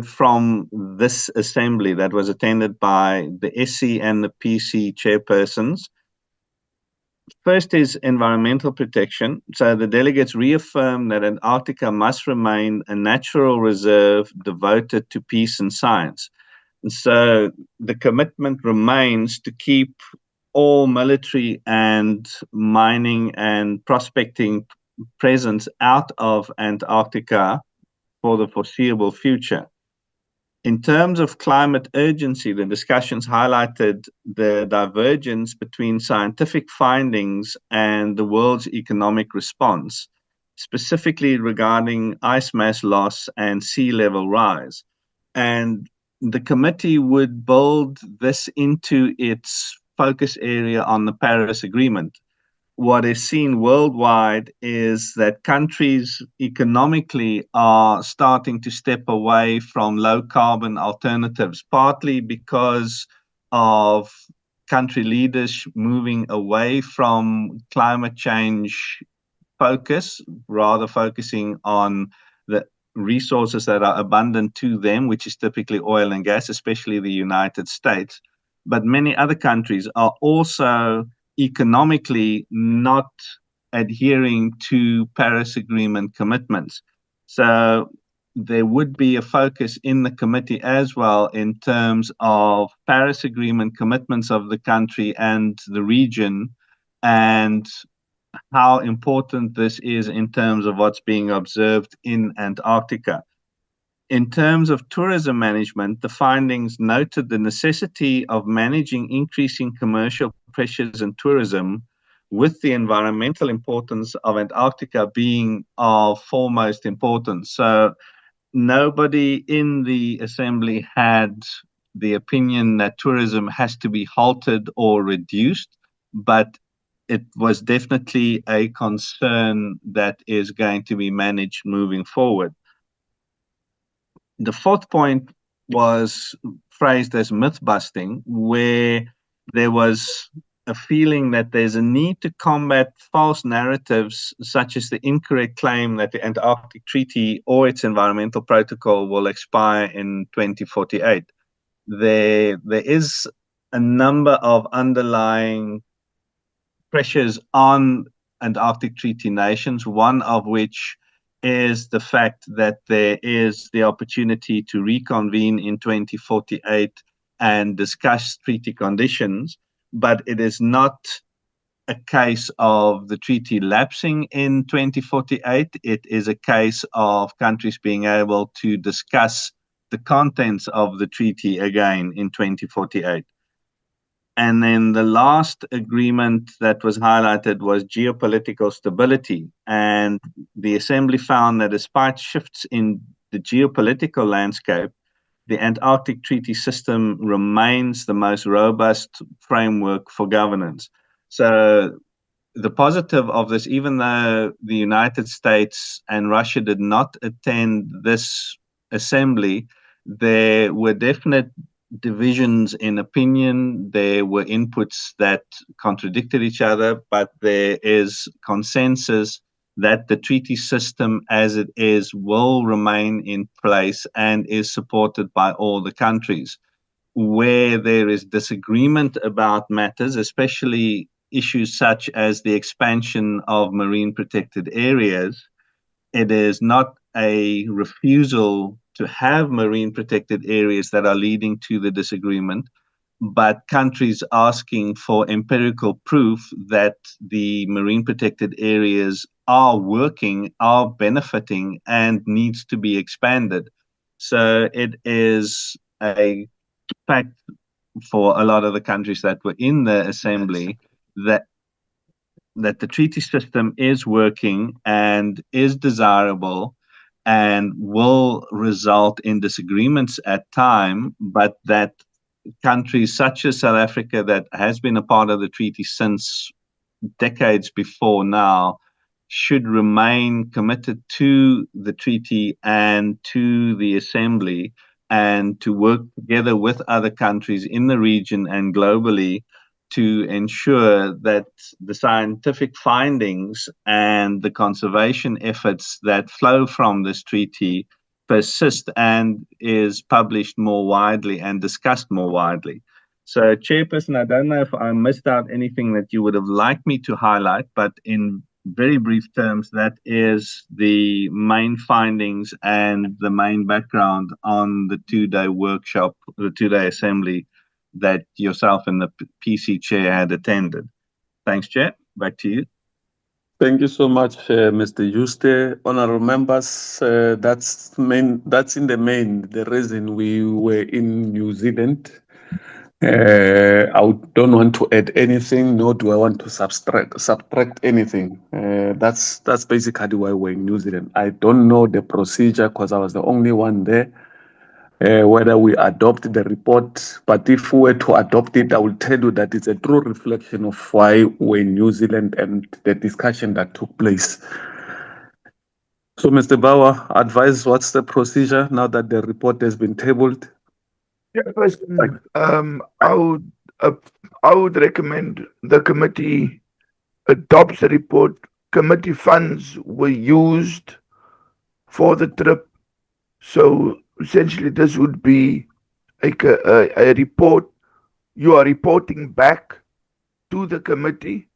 from this assembly that was attended by the SC and the PC chairpersons. First is environmental protection. So the delegates reaffirmed that Antarctica must remain a natural reserve devoted to peace and science. And so the commitment remains to keep all military and mining and prospecting presence out of Antarctica for the foreseeable future. In terms of climate urgency, the discussions highlighted the divergence between scientific findings and the world's economic response, specifically regarding ice mass loss and sea level rise. And the committee would build this into its focus area on the Paris Agreement. What is seen worldwide is that countries economically are starting to step away from low carbon alternatives, partly because of country leaders moving away from climate change focus, rather focusing on the resources that are abundant to them, which is typically oil and gas, especially the United States. But many other countries are also economically not adhering to Paris Agreement commitments. So there would be a focus in the committee as well in terms of Paris Agreement commitments of the country and the region, and how important this is in terms of what's being observed in Antarctica. In terms of tourism management, the findings noted the necessity of managing increasing commercial pressures in tourism, with the environmental importance of Antarctica being of foremost importance. So nobody in the assembly had the opinion that tourism has to be halted or reduced, but it was definitely a concern that is going to be managed moving forward. The fourth point was phrased as myth busting, where there was a feeling that there's a need to combat false narratives, such as the incorrect claim that the Antarctic Treaty or its environmental protocol will expire in 2048. There is a number of underlying pressures on Antarctic Treaty nations, one of which is the fact that there is the opportunity to reconvene in 2048 and discuss treaty conditions, but it is not a case of the treaty lapsing in 2048. It is a case of countries being able to discuss the contents of the treaty again in 2048. And then the last agreement that was highlighted was geopolitical stability. And the Assembly found that despite shifts in the geopolitical landscape, the Antarctic Treaty System remains the most robust framework for governance. So the positive of this, even though the United States and Russia did not attend this assembly, there were definite divisions in opinion. There were inputs that contradicted each other, but there is consensus that the treaty system as it is will remain in place and is supported by all the countries. Where there is disagreement about matters, especially issues such as the expansion of marine protected areas, it is not a refusal to have marine protected areas that are leading to the disagreement, but countries asking for empirical proof that the marine protected areas are working, are benefiting, and needs to be expanded. So it is a fact for a lot of the countries that were in the assembly that the treaty system is working and is desirable and will result in disagreements at time, but that countries such as South Africa, that has been a part of the treaty since decades before now, should remain committed to the treaty and to the assembly, and to work together with other countries in the region and globally to ensure that the scientific findings and the conservation efforts that flow from this treaty persist and is published more widely and discussed more widely. So, Chairperson, I don't know if I missed out anything that you would have liked me to highlight, but in very brief terms, that is the main findings and the main background on the two-day workshop, the two-day assembly that yourself and the PC chair had attended. Thanks, Chair. Back to you. Thank you so much, Mr. Juste. Honorable members, that's in the main the reason we were in New Zealand. I don't want to add anything, nor do I want to subtract anything. That's basically why we're in New Zealand. I don't know the procedure because I was the only one there. Whether we adopt the report, but if we were to adopt it, I will tell you that it's a true reflection of why we're in New Zealand and the discussion that took place. So, Mr. Bauer, advise what's the procedure now that the report has been tabled? Chairperson, I would recommend the committee adopts the report committee funds were used for the trip. So essentially, this would be a report. You are reporting back to the committee.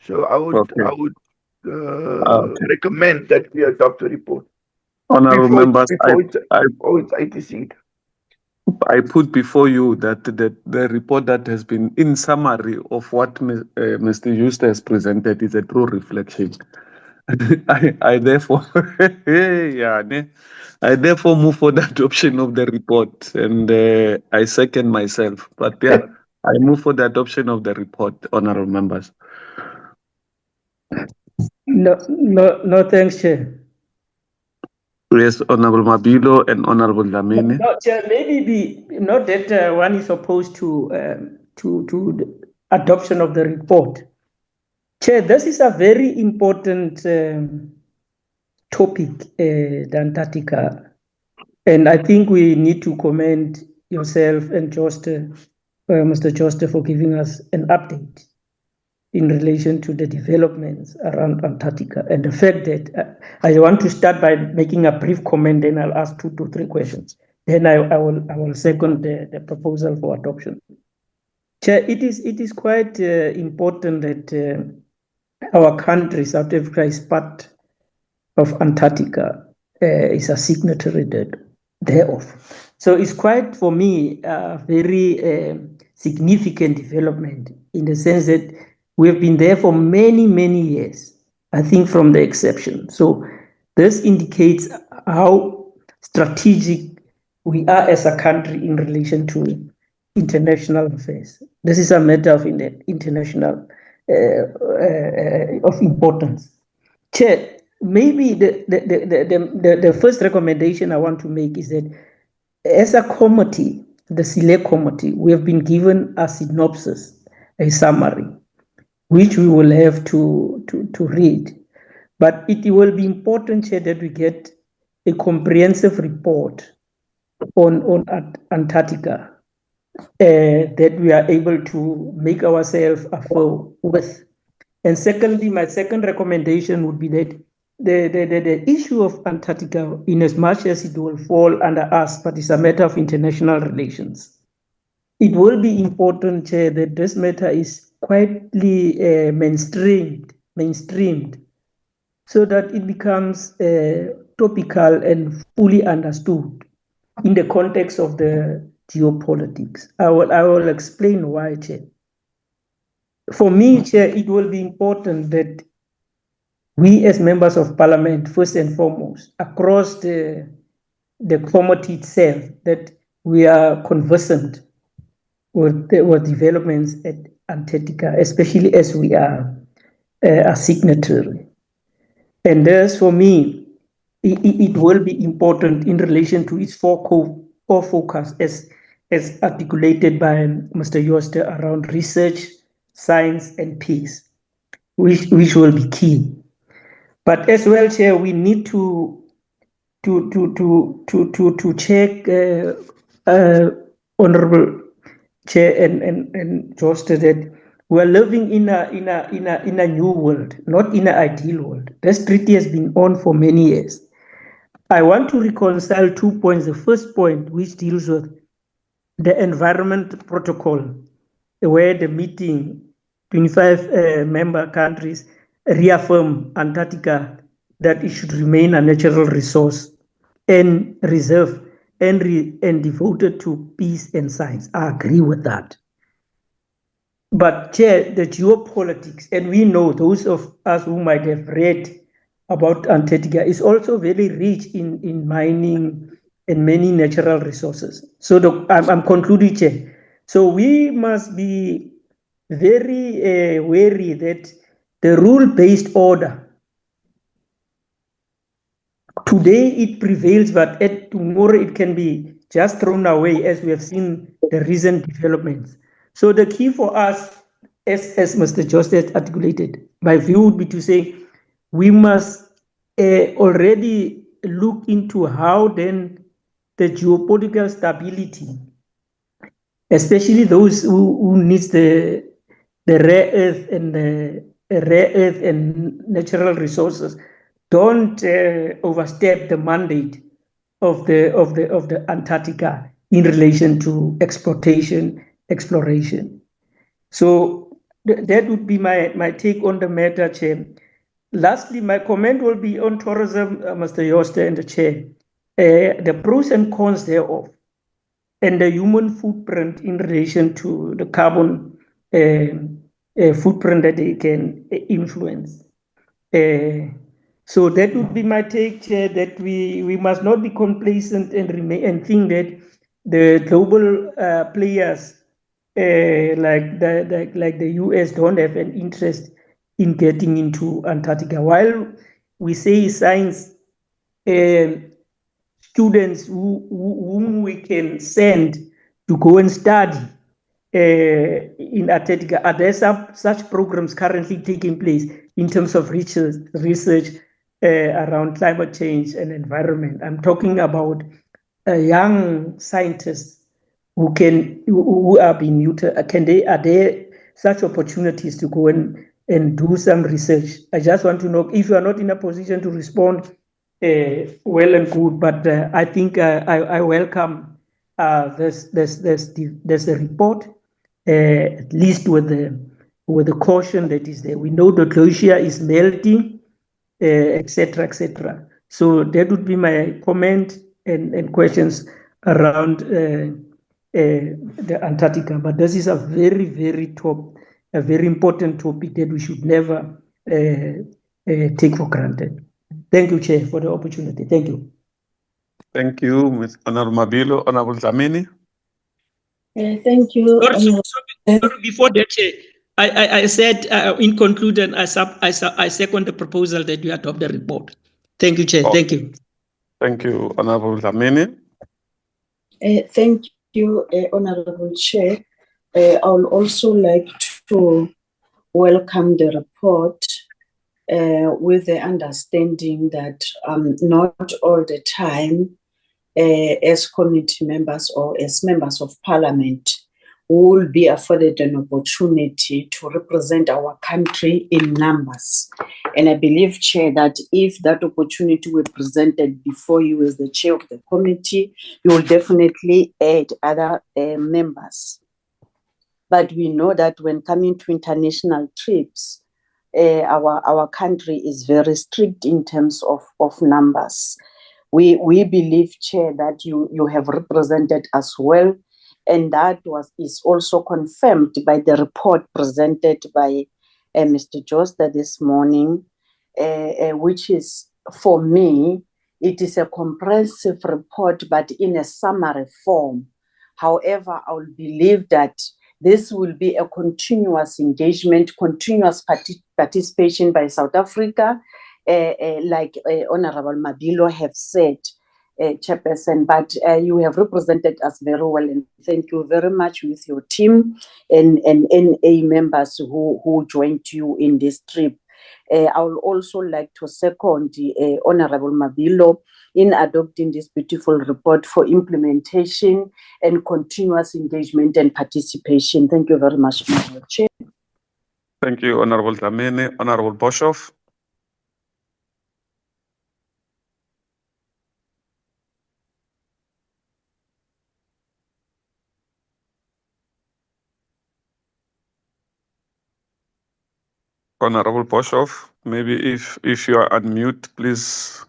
So I would recommend that we adopt a report Honorable members, before it's ATC'd. I put before you that the report that has been in summary of what Mr. Juste has presented is a true reflection. I therefore, I therefore move for the adoption of the report, and I second myself. But yeah, I move for the adoption of the report, honorable members. No, thanks, Chair. Yes, Honorable Mabilo and Honorable Dlamini. No, Chair, maybe not that one is opposed to the adoption of the report. Chair, this is a very important topic, the Antarctica, and I think we need to commend yourself and Mr. Joste, for giving us an update in relation to the developments around Antarctica, and the fact that I want to start by making a brief comment, then I'll ask 2 to 3 questions. Then I will second the proposal for adoption. Chair, it is quite important that our country, South Africa, is part of Antarctica, is a signatory thereof. So it's quite, for me, a very significant development, in the sense that we have been there for many, many years, I think, from the exception. So this indicates how strategic we are as a country in relation to international affairs. This is a matter of international of importance. Chair, maybe the first recommendation I want to make is that, as a committee, the select committee, we have been given a synopsis, a summary, which we will have to read. But it will be important, Chair, that we get a comprehensive report on Antarctica, that we are able to make ourselves afraid with. And secondly, my second recommendation would be that the issue of Antarctica, in as much as it will fall under us, but it's a matter of international relations, it will be important, Chair, that this matter is quietly mainstreamed, so that it becomes topical and fully understood in the context of the geopolitics. I will explain why, Chair. For me, Chair, it will be important that we, as members of Parliament, first and foremost, across the committee itself, that we are conversant with developments at Antarctica, especially as we are a signatory. And thus, for me, it will be important in relation to its core focus, as articulated by Mr. Joste, around research, science, and peace, which will be key. But as well, Chair, we need to check, Honorable Chair and Joste, that we're living in a new world, not in an ideal world. This treaty has been on for many years. I want to reconcile 2 points. The first point, which deals with the environment protocol, where the meeting, 25 member countries, reaffirm Antarctica that it should remain a natural resource and reserve and devoted to peace and science. I agree with that. But, Chair, the geopolitics, and we know, those of us who might have read about Antarctica, is also very rich in mining and many natural resources. So I'm concluding, Chair. So we must be very wary that the rule-based order, today it prevails, but tomorrow it can be just thrown away, as we have seen the recent developments. So the key for us, as Mr. Joseph articulated, my view would be to say we must already look into how then the geopolitical stability, especially those who needs the rare earth and rare earth and natural resources don't overstep the mandate of the Antarctica in relation to exploration. So that would be my take on the matter, Chair. Lastly, my comment will be on tourism, Mr. Yoster and the Chair. The pros and cons thereof, and the human footprint in relation to the carbon footprint that they can influence. So that would be my take, Chair, that we must not be complacent and think that the global players like the US don't have an interest in getting into Antarctica. While we say science, students whom we can send to go and study in Antarctica, are there such programs currently taking place in terms of research around climate change and environment? I'm talking about young scientists who are being utilized. Are there such opportunities to go and do some research? I just want to know if you are not in a position to respond. Well and good, but I think I welcome there's a report, at least with the caution that is there. We know the glacier is melting, etc., etc. So that would be my comment and questions around the Antarctica. But this is a very important topic that we should never take for granted. Thank you, Chair, for the opportunity. Thank you. Thank you, Ms. Honorable Mabilo. Honorable Dlamini. Thank you. Sorry, before that, Chair, I said in conclusion, I second the proposal that you adopt the report. Thank you, Chair. Thank you. Thank you, Honorable Dlamini. Thank you, Honorable Chair. I would also like to welcome the report with the understanding that not all the time, as committee members or as members of parliament, will be afforded an opportunity to represent our country in numbers. And I believe, Chair, that if that opportunity were presented before you as the chair of the committee, you will definitely add other members. But we know that when coming to international trips, our country is very strict in terms of numbers. We believe, Chair, that you have represented us well, and that is also confirmed by the report presented by Mr. Joster this morning, which is, for me, it is a comprehensive report, but in a summary form. However, I will believe that this will be a continuous engagement, continuous participation by South Africa, like Honorable Mabilo have said, Chairperson, but you have represented us very well, and thank you very much with your team and NA members who joined you in this trip. I would also like to second Honorable Mabilo in adopting this beautiful report for implementation and continuous engagement and participation. Thank you very much, Mr. Chair. Thank you, Honorable Dlamini. Honorable Boshoff. Honorable Boshoff, maybe if you are unmute, please.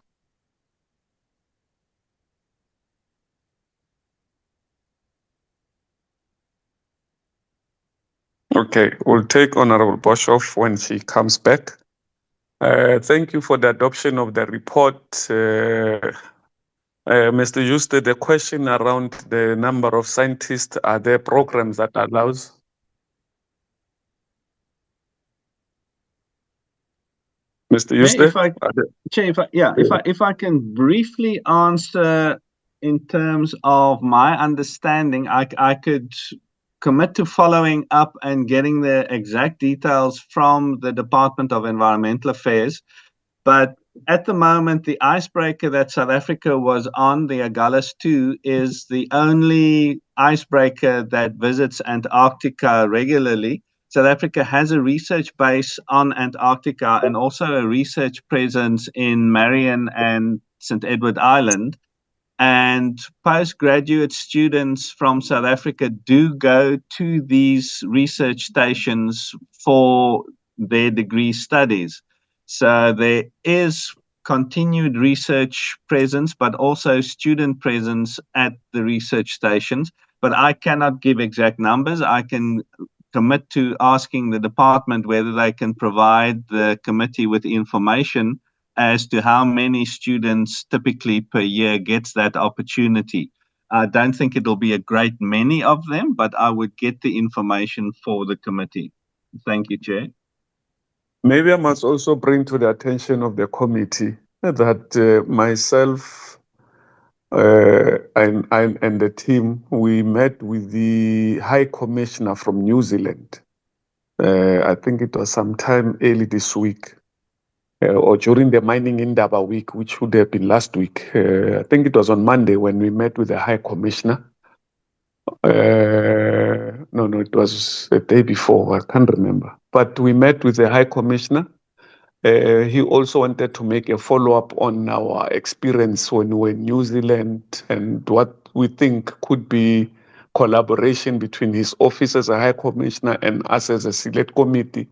Okay, we'll take Honorable Boshoff when she comes back. Thank you for the adoption of the report. Mr. Juste, the question around the number of scientists, are there programs that allows? Mr. Juste? Chair, if I can briefly answer in terms of my understanding, I could commit to following up and getting the exact details from the Department of Environmental Affairs. But at the moment, the icebreaker that South Africa was on, the Agulhas 2, is the only icebreaker that visits Antarctica regularly. South Africa has a research base on Antarctica and also a research presence in Marion and St. Edward Island. And postgraduate students from South Africa do go to these research stations for their degree studies. So there is continued research presence, but also student presence at the research stations. But I cannot give exact numbers. I can commit to asking the department whether they can provide the committee with information as to how many students typically per year gets that opportunity. I don't think it'll be a great many of them, but I would get the information for the committee. Thank you, Chair. Maybe I must also bring to the attention of the committee that myself and the team, we met with the High Commissioner from New Zealand. I think it was sometime early this week. Or during the Mining Indaba week, which would have been last week. I think it was on Monday when we met with the High Commissioner. No, it was the day before. I can't remember. But we met with the High Commissioner. He also wanted to make a follow-up on our experience when we were in New Zealand and what we think could be collaboration between his office as a High Commissioner and us as a select committee.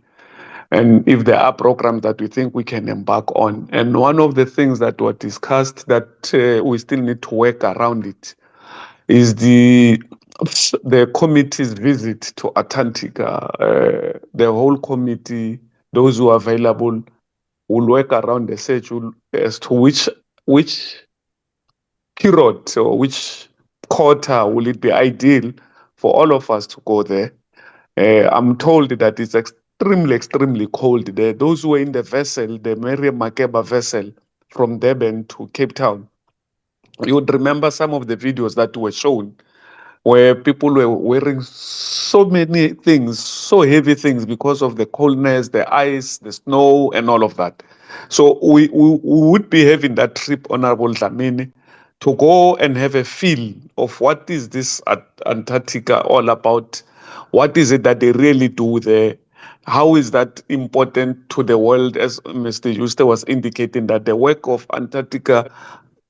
And if there are programs that we think we can embark on. And one of the things that were discussed that we still need to work around it is the committee's visit to Antarctica. The whole committee, those who are available, will work around the schedule as to which period or which quarter will it be ideal for all of us to go there. I'm told that it's extremely cold there. Those who were in the vessel, the Miriam Makeba vessel from Durban to Cape Town, you would remember some of the videos that were shown where people were wearing so many things, so heavy things because of the coldness, the ice, the snow, and all of that. So we would be having that trip, Honorable Dlamini, to go and have a feel of what is this Antarctica all about. What is it that they really do there? How is that important to the world? As Mr. Juste was indicating, that the work of Antarctica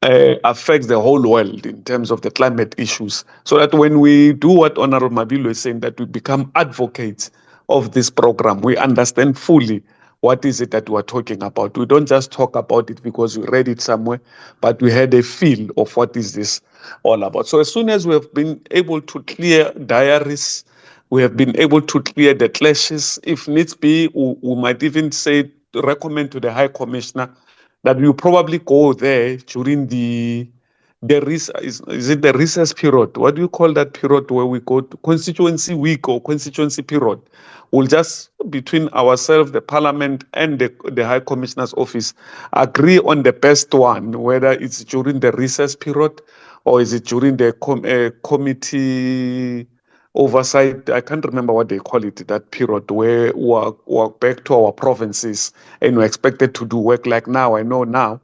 affects the whole world in terms of the climate issues. So that when we do what Honorable Mabilo is saying, that we become advocates of this program, we understand fully what is it that we're talking about. We don't just talk about it because we read it somewhere, but we had a feel of what is this all about. So as soon as we have been able to clear diaries, we have been able to clear the clashes. If needs be, we might even say, recommend to the High Commissioner that we probably go there during is it the recess period? What do you call that period where we go to constituency week or constituency period? We'll just, between ourselves, the Parliament and the High Commissioner's office, agree on the best one, whether it's during the recess period or is it during the committee oversight. I can't remember what they call it, that period where we're back to our provinces and we're expected to do work. Like now, I know now,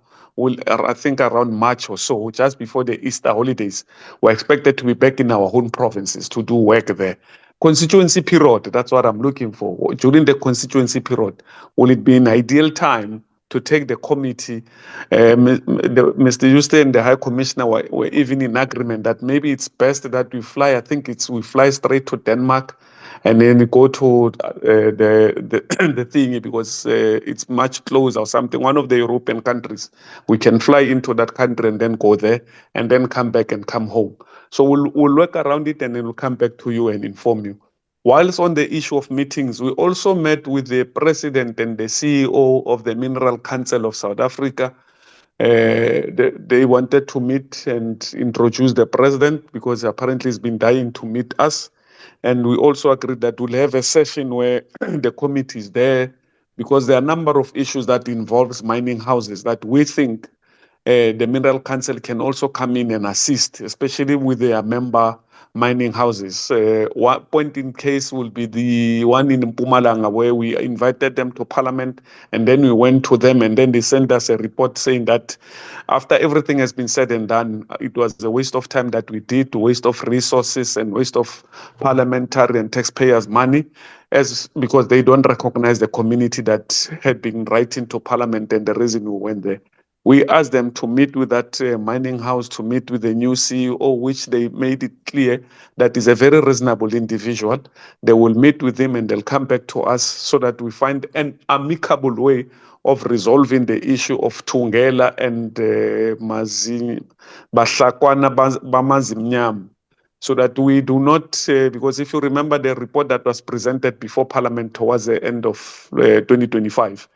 I think around March or so, just before the Easter holidays, we're expected to be back in our own provinces to do work there. Constituency period, that's what I'm looking for. During the constituency period, will it be an ideal time to take the committee? Mr. Juste and the High Commissioner were even in agreement that maybe it's best that we fly. I think we fly straight to Denmark and then we go to the thingy because it's much closer or something. One of the European countries, we can fly into that country and then go there and then come back and come home. So we'll work around it and then we'll come back to you and inform you. Whilst on the issue of meetings, we also met with the president and the CEO of the Mineral Council of South Africa. They wanted to meet and introduce the president because apparently he's been dying to meet us. And we also agreed that we'll have a session where the committee is there because there are a number of issues that involves mining houses that we think the Mineral Council can also come in and assist, especially with their member mining houses. One point in case will be the one in Mpumalanga where we invited them to Parliament and then we went to them and then they sent us a report saying that after everything has been said and done, it was a waste of time that we did, waste of resources and waste of parliamentary and taxpayers' money. because they don't recognize the community that had been writing to Parliament and the reason we went there. We asked them to meet with that mining house, to meet with the new CEO, which they made it clear that is a very reasonable individual. They will meet with him and they'll come back to us so that we find an amicable way of resolving the issue of Tungela and Bahlakwana Bamazimnyam. So that we do not, because if you remember the report that was presented before Parliament towards the end of 2025,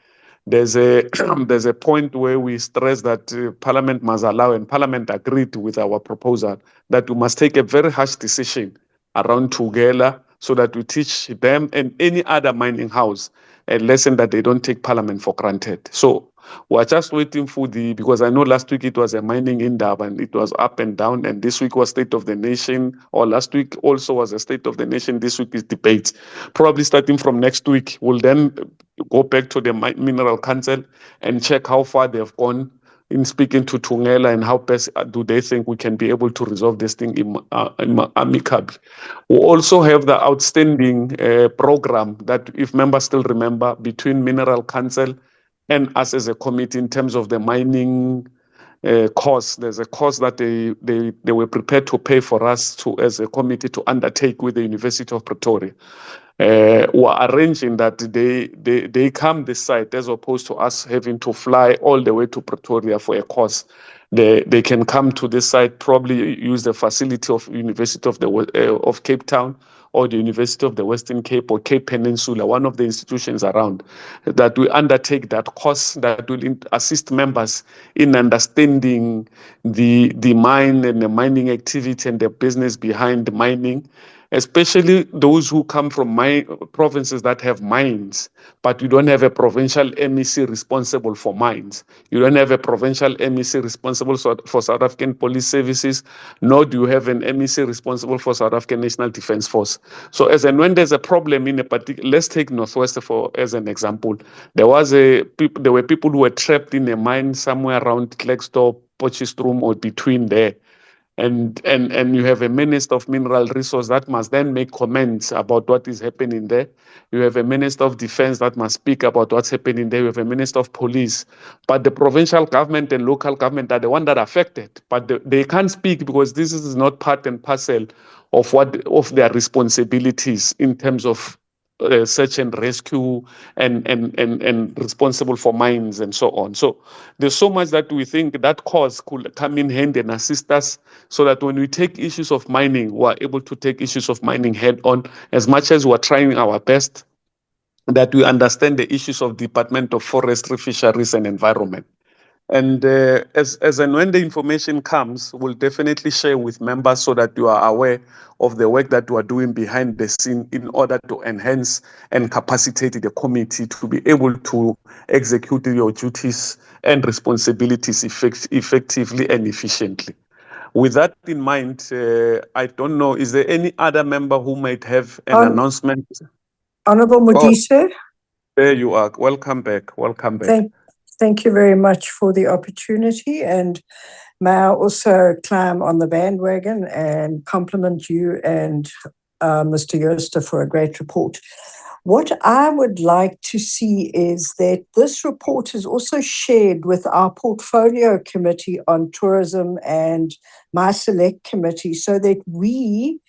there's a there's a point where we stress that Parliament must allow, and Parliament agreed with our proposal that we must take a very harsh decision around Tugela so that we teach them and any other mining house a lesson that they don't take Parliament for granted. So we're just waiting for because I know last week it was a mining Indaba and it was up and down, and this week was State of the Nation, or last week also was a State of the Nation, this week is debate. Probably starting from next week, we'll then go back to the Mineral Council and check how far they've gone in speaking to Tungela and how best do they think we can be able to resolve this thing amicably. We also have the outstanding program that, if members still remember, between Mineral Council and us as a committee in terms of the mining cost. There's a cost that they were prepared to pay for us to, as a committee, to undertake with the University of Pretoria. We're arranging that they come this side as opposed to us having to fly all the way to Pretoria for a course. They can come to this side, probably use the facility of University of Cape Town, or the University of the Western Cape, or Cape Peninsula, one of the institutions around, that we undertake that course that will assist members in understanding the mine and the mining activity and the business behind the mining, especially those who come from provinces that have mines, but you don't have a provincial MEC responsible for mines. You don't have a provincial MEC responsible for South African Police Services, nor do you have an MEC responsible for South African National Defence Force. So as and when there's a problem in a particular, let's take Northwest as an example. There were people who were trapped in a mine somewhere around Klerksdorp, Potchefstroom, or between there. And you have a Minister of Mineral Resource that must then make comments about what is happening there. You have a Minister of Defense that must speak about what's happening there. You have a Minister of Police. But the provincial government and local government are the ones that are affected. But they can't speak because this is not part and parcel of their responsibilities in terms of search and rescue and responsible for mines and so on. So there's so much that we think that cause could come in hand and assist us, so that when we take issues of mining, we're able to take issues of mining head on, as much as we're trying our best, that we understand the issues of Department of Forestry, Fisheries and Environment. And as and when the information comes, we'll definitely share with members so that you are aware of the work that we are doing behind the scene in order to enhance and capacitate the committee to be able to execute your duties and responsibilities effectively and efficiently. With that in mind, I don't know, is there any other member who might have an announcement? Honorable Modise. There you are. Welcome back. Welcome back. Thank you very much for the opportunity, and may I also climb on the bandwagon and compliment you and Mr. Jooste for a great report. What I would like to see is that this report is also shared with our portfolio committee on tourism and my select committee, so that we,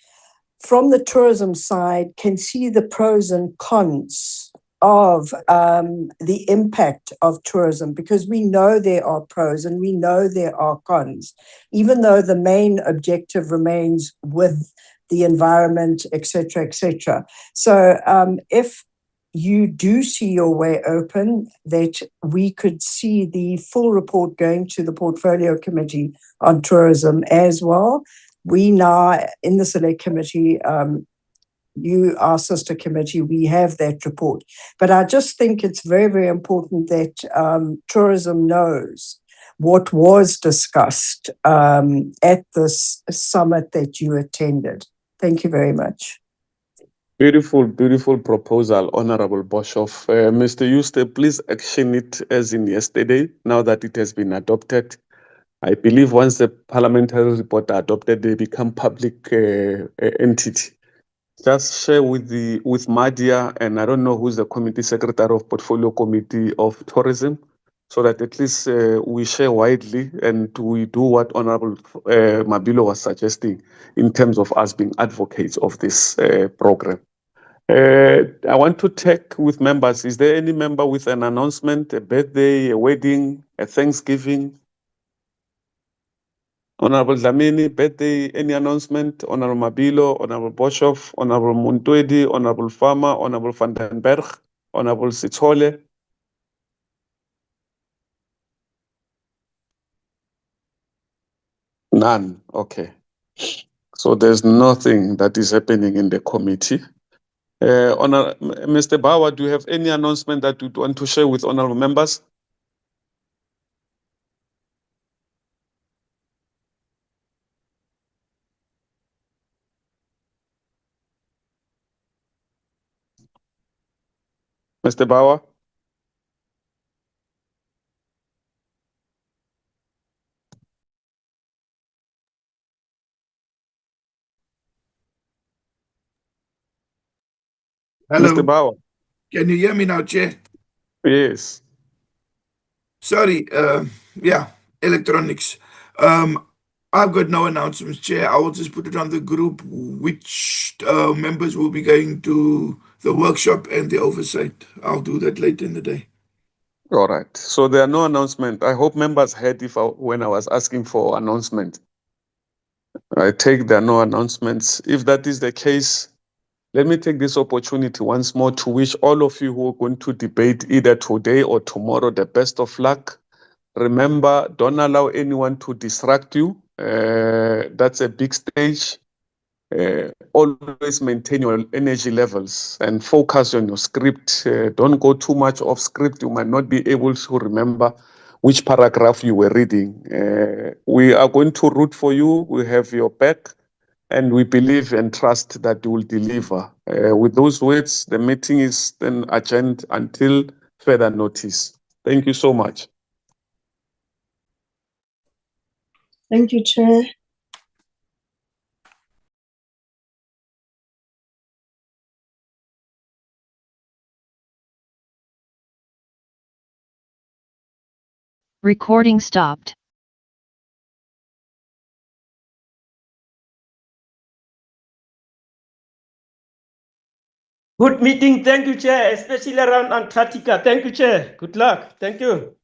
from the tourism side, can see the pros and cons of the impact of tourism, because we know there are pros and we know there are cons, even though the main objective remains with the environment, etc., etc. So if you do see your way open, that we could see the full report going to the portfolio committee on tourism as well. We now, in the select committee, you, our sister committee, we have that report. But I just think it's very, very important that tourism knows what was discussed at this summit that you attended. Thank you very much. Beautiful, beautiful proposal, Honorable Boshoff. Mr. Jooste, please action it as in yesterday, now that it has been adopted. I believe once the parliamentary report are adopted, they become public entity. just share with Madia, and I don't know who's the committee secretary of Portfolio Committee of Tourism, so that at least we share widely and we do what Honorable Mabilo was suggesting in terms of us being advocates of this program. I want to check with members. Is there any member with an announcement, a birthday, a wedding, a Thanksgiving? Honorable Dlamini, birthday, any announcement? Honorable Mabilo, Honorable Boshoff, Honorable Muntwedi, Honorable Farmer, Honorable Van den Berg, Honorable Sitole. None. Okay. So there's nothing that is happening in the committee. Mr. Bauer, do you have any announcement that you want to share with honorable members? Mr. Bauer? Hello. Mr. Bauer? Can you hear me now, Chair? Yes. Sorry, yeah, electronics. I've got no announcements, Chair. I will just put it on the group which members will be going to the workshop and the oversight. I'll do that later in the day. All right. So there are no announcements. I hope members heard when I was asking for announcement. I take there are no announcements. If that is the case, let me take this opportunity once more to wish all of you who are going to debate either today or tomorrow the best of luck. Remember, don't allow anyone to distract you. That's a big stage. Always maintain your energy levels and focus on your script. Don't go too much off script. You might not be able to remember which paragraph you were reading. We are going to root for you. We have your back, and we believe and trust that you will deliver. With those words, the meeting is then adjourned until further notice. Thank you so much. Thank you, Chair. Recording stopped. Good meeting. Thank you, Chair, especially around Antarctica. Thank you, Chair. Good luck. Thank you.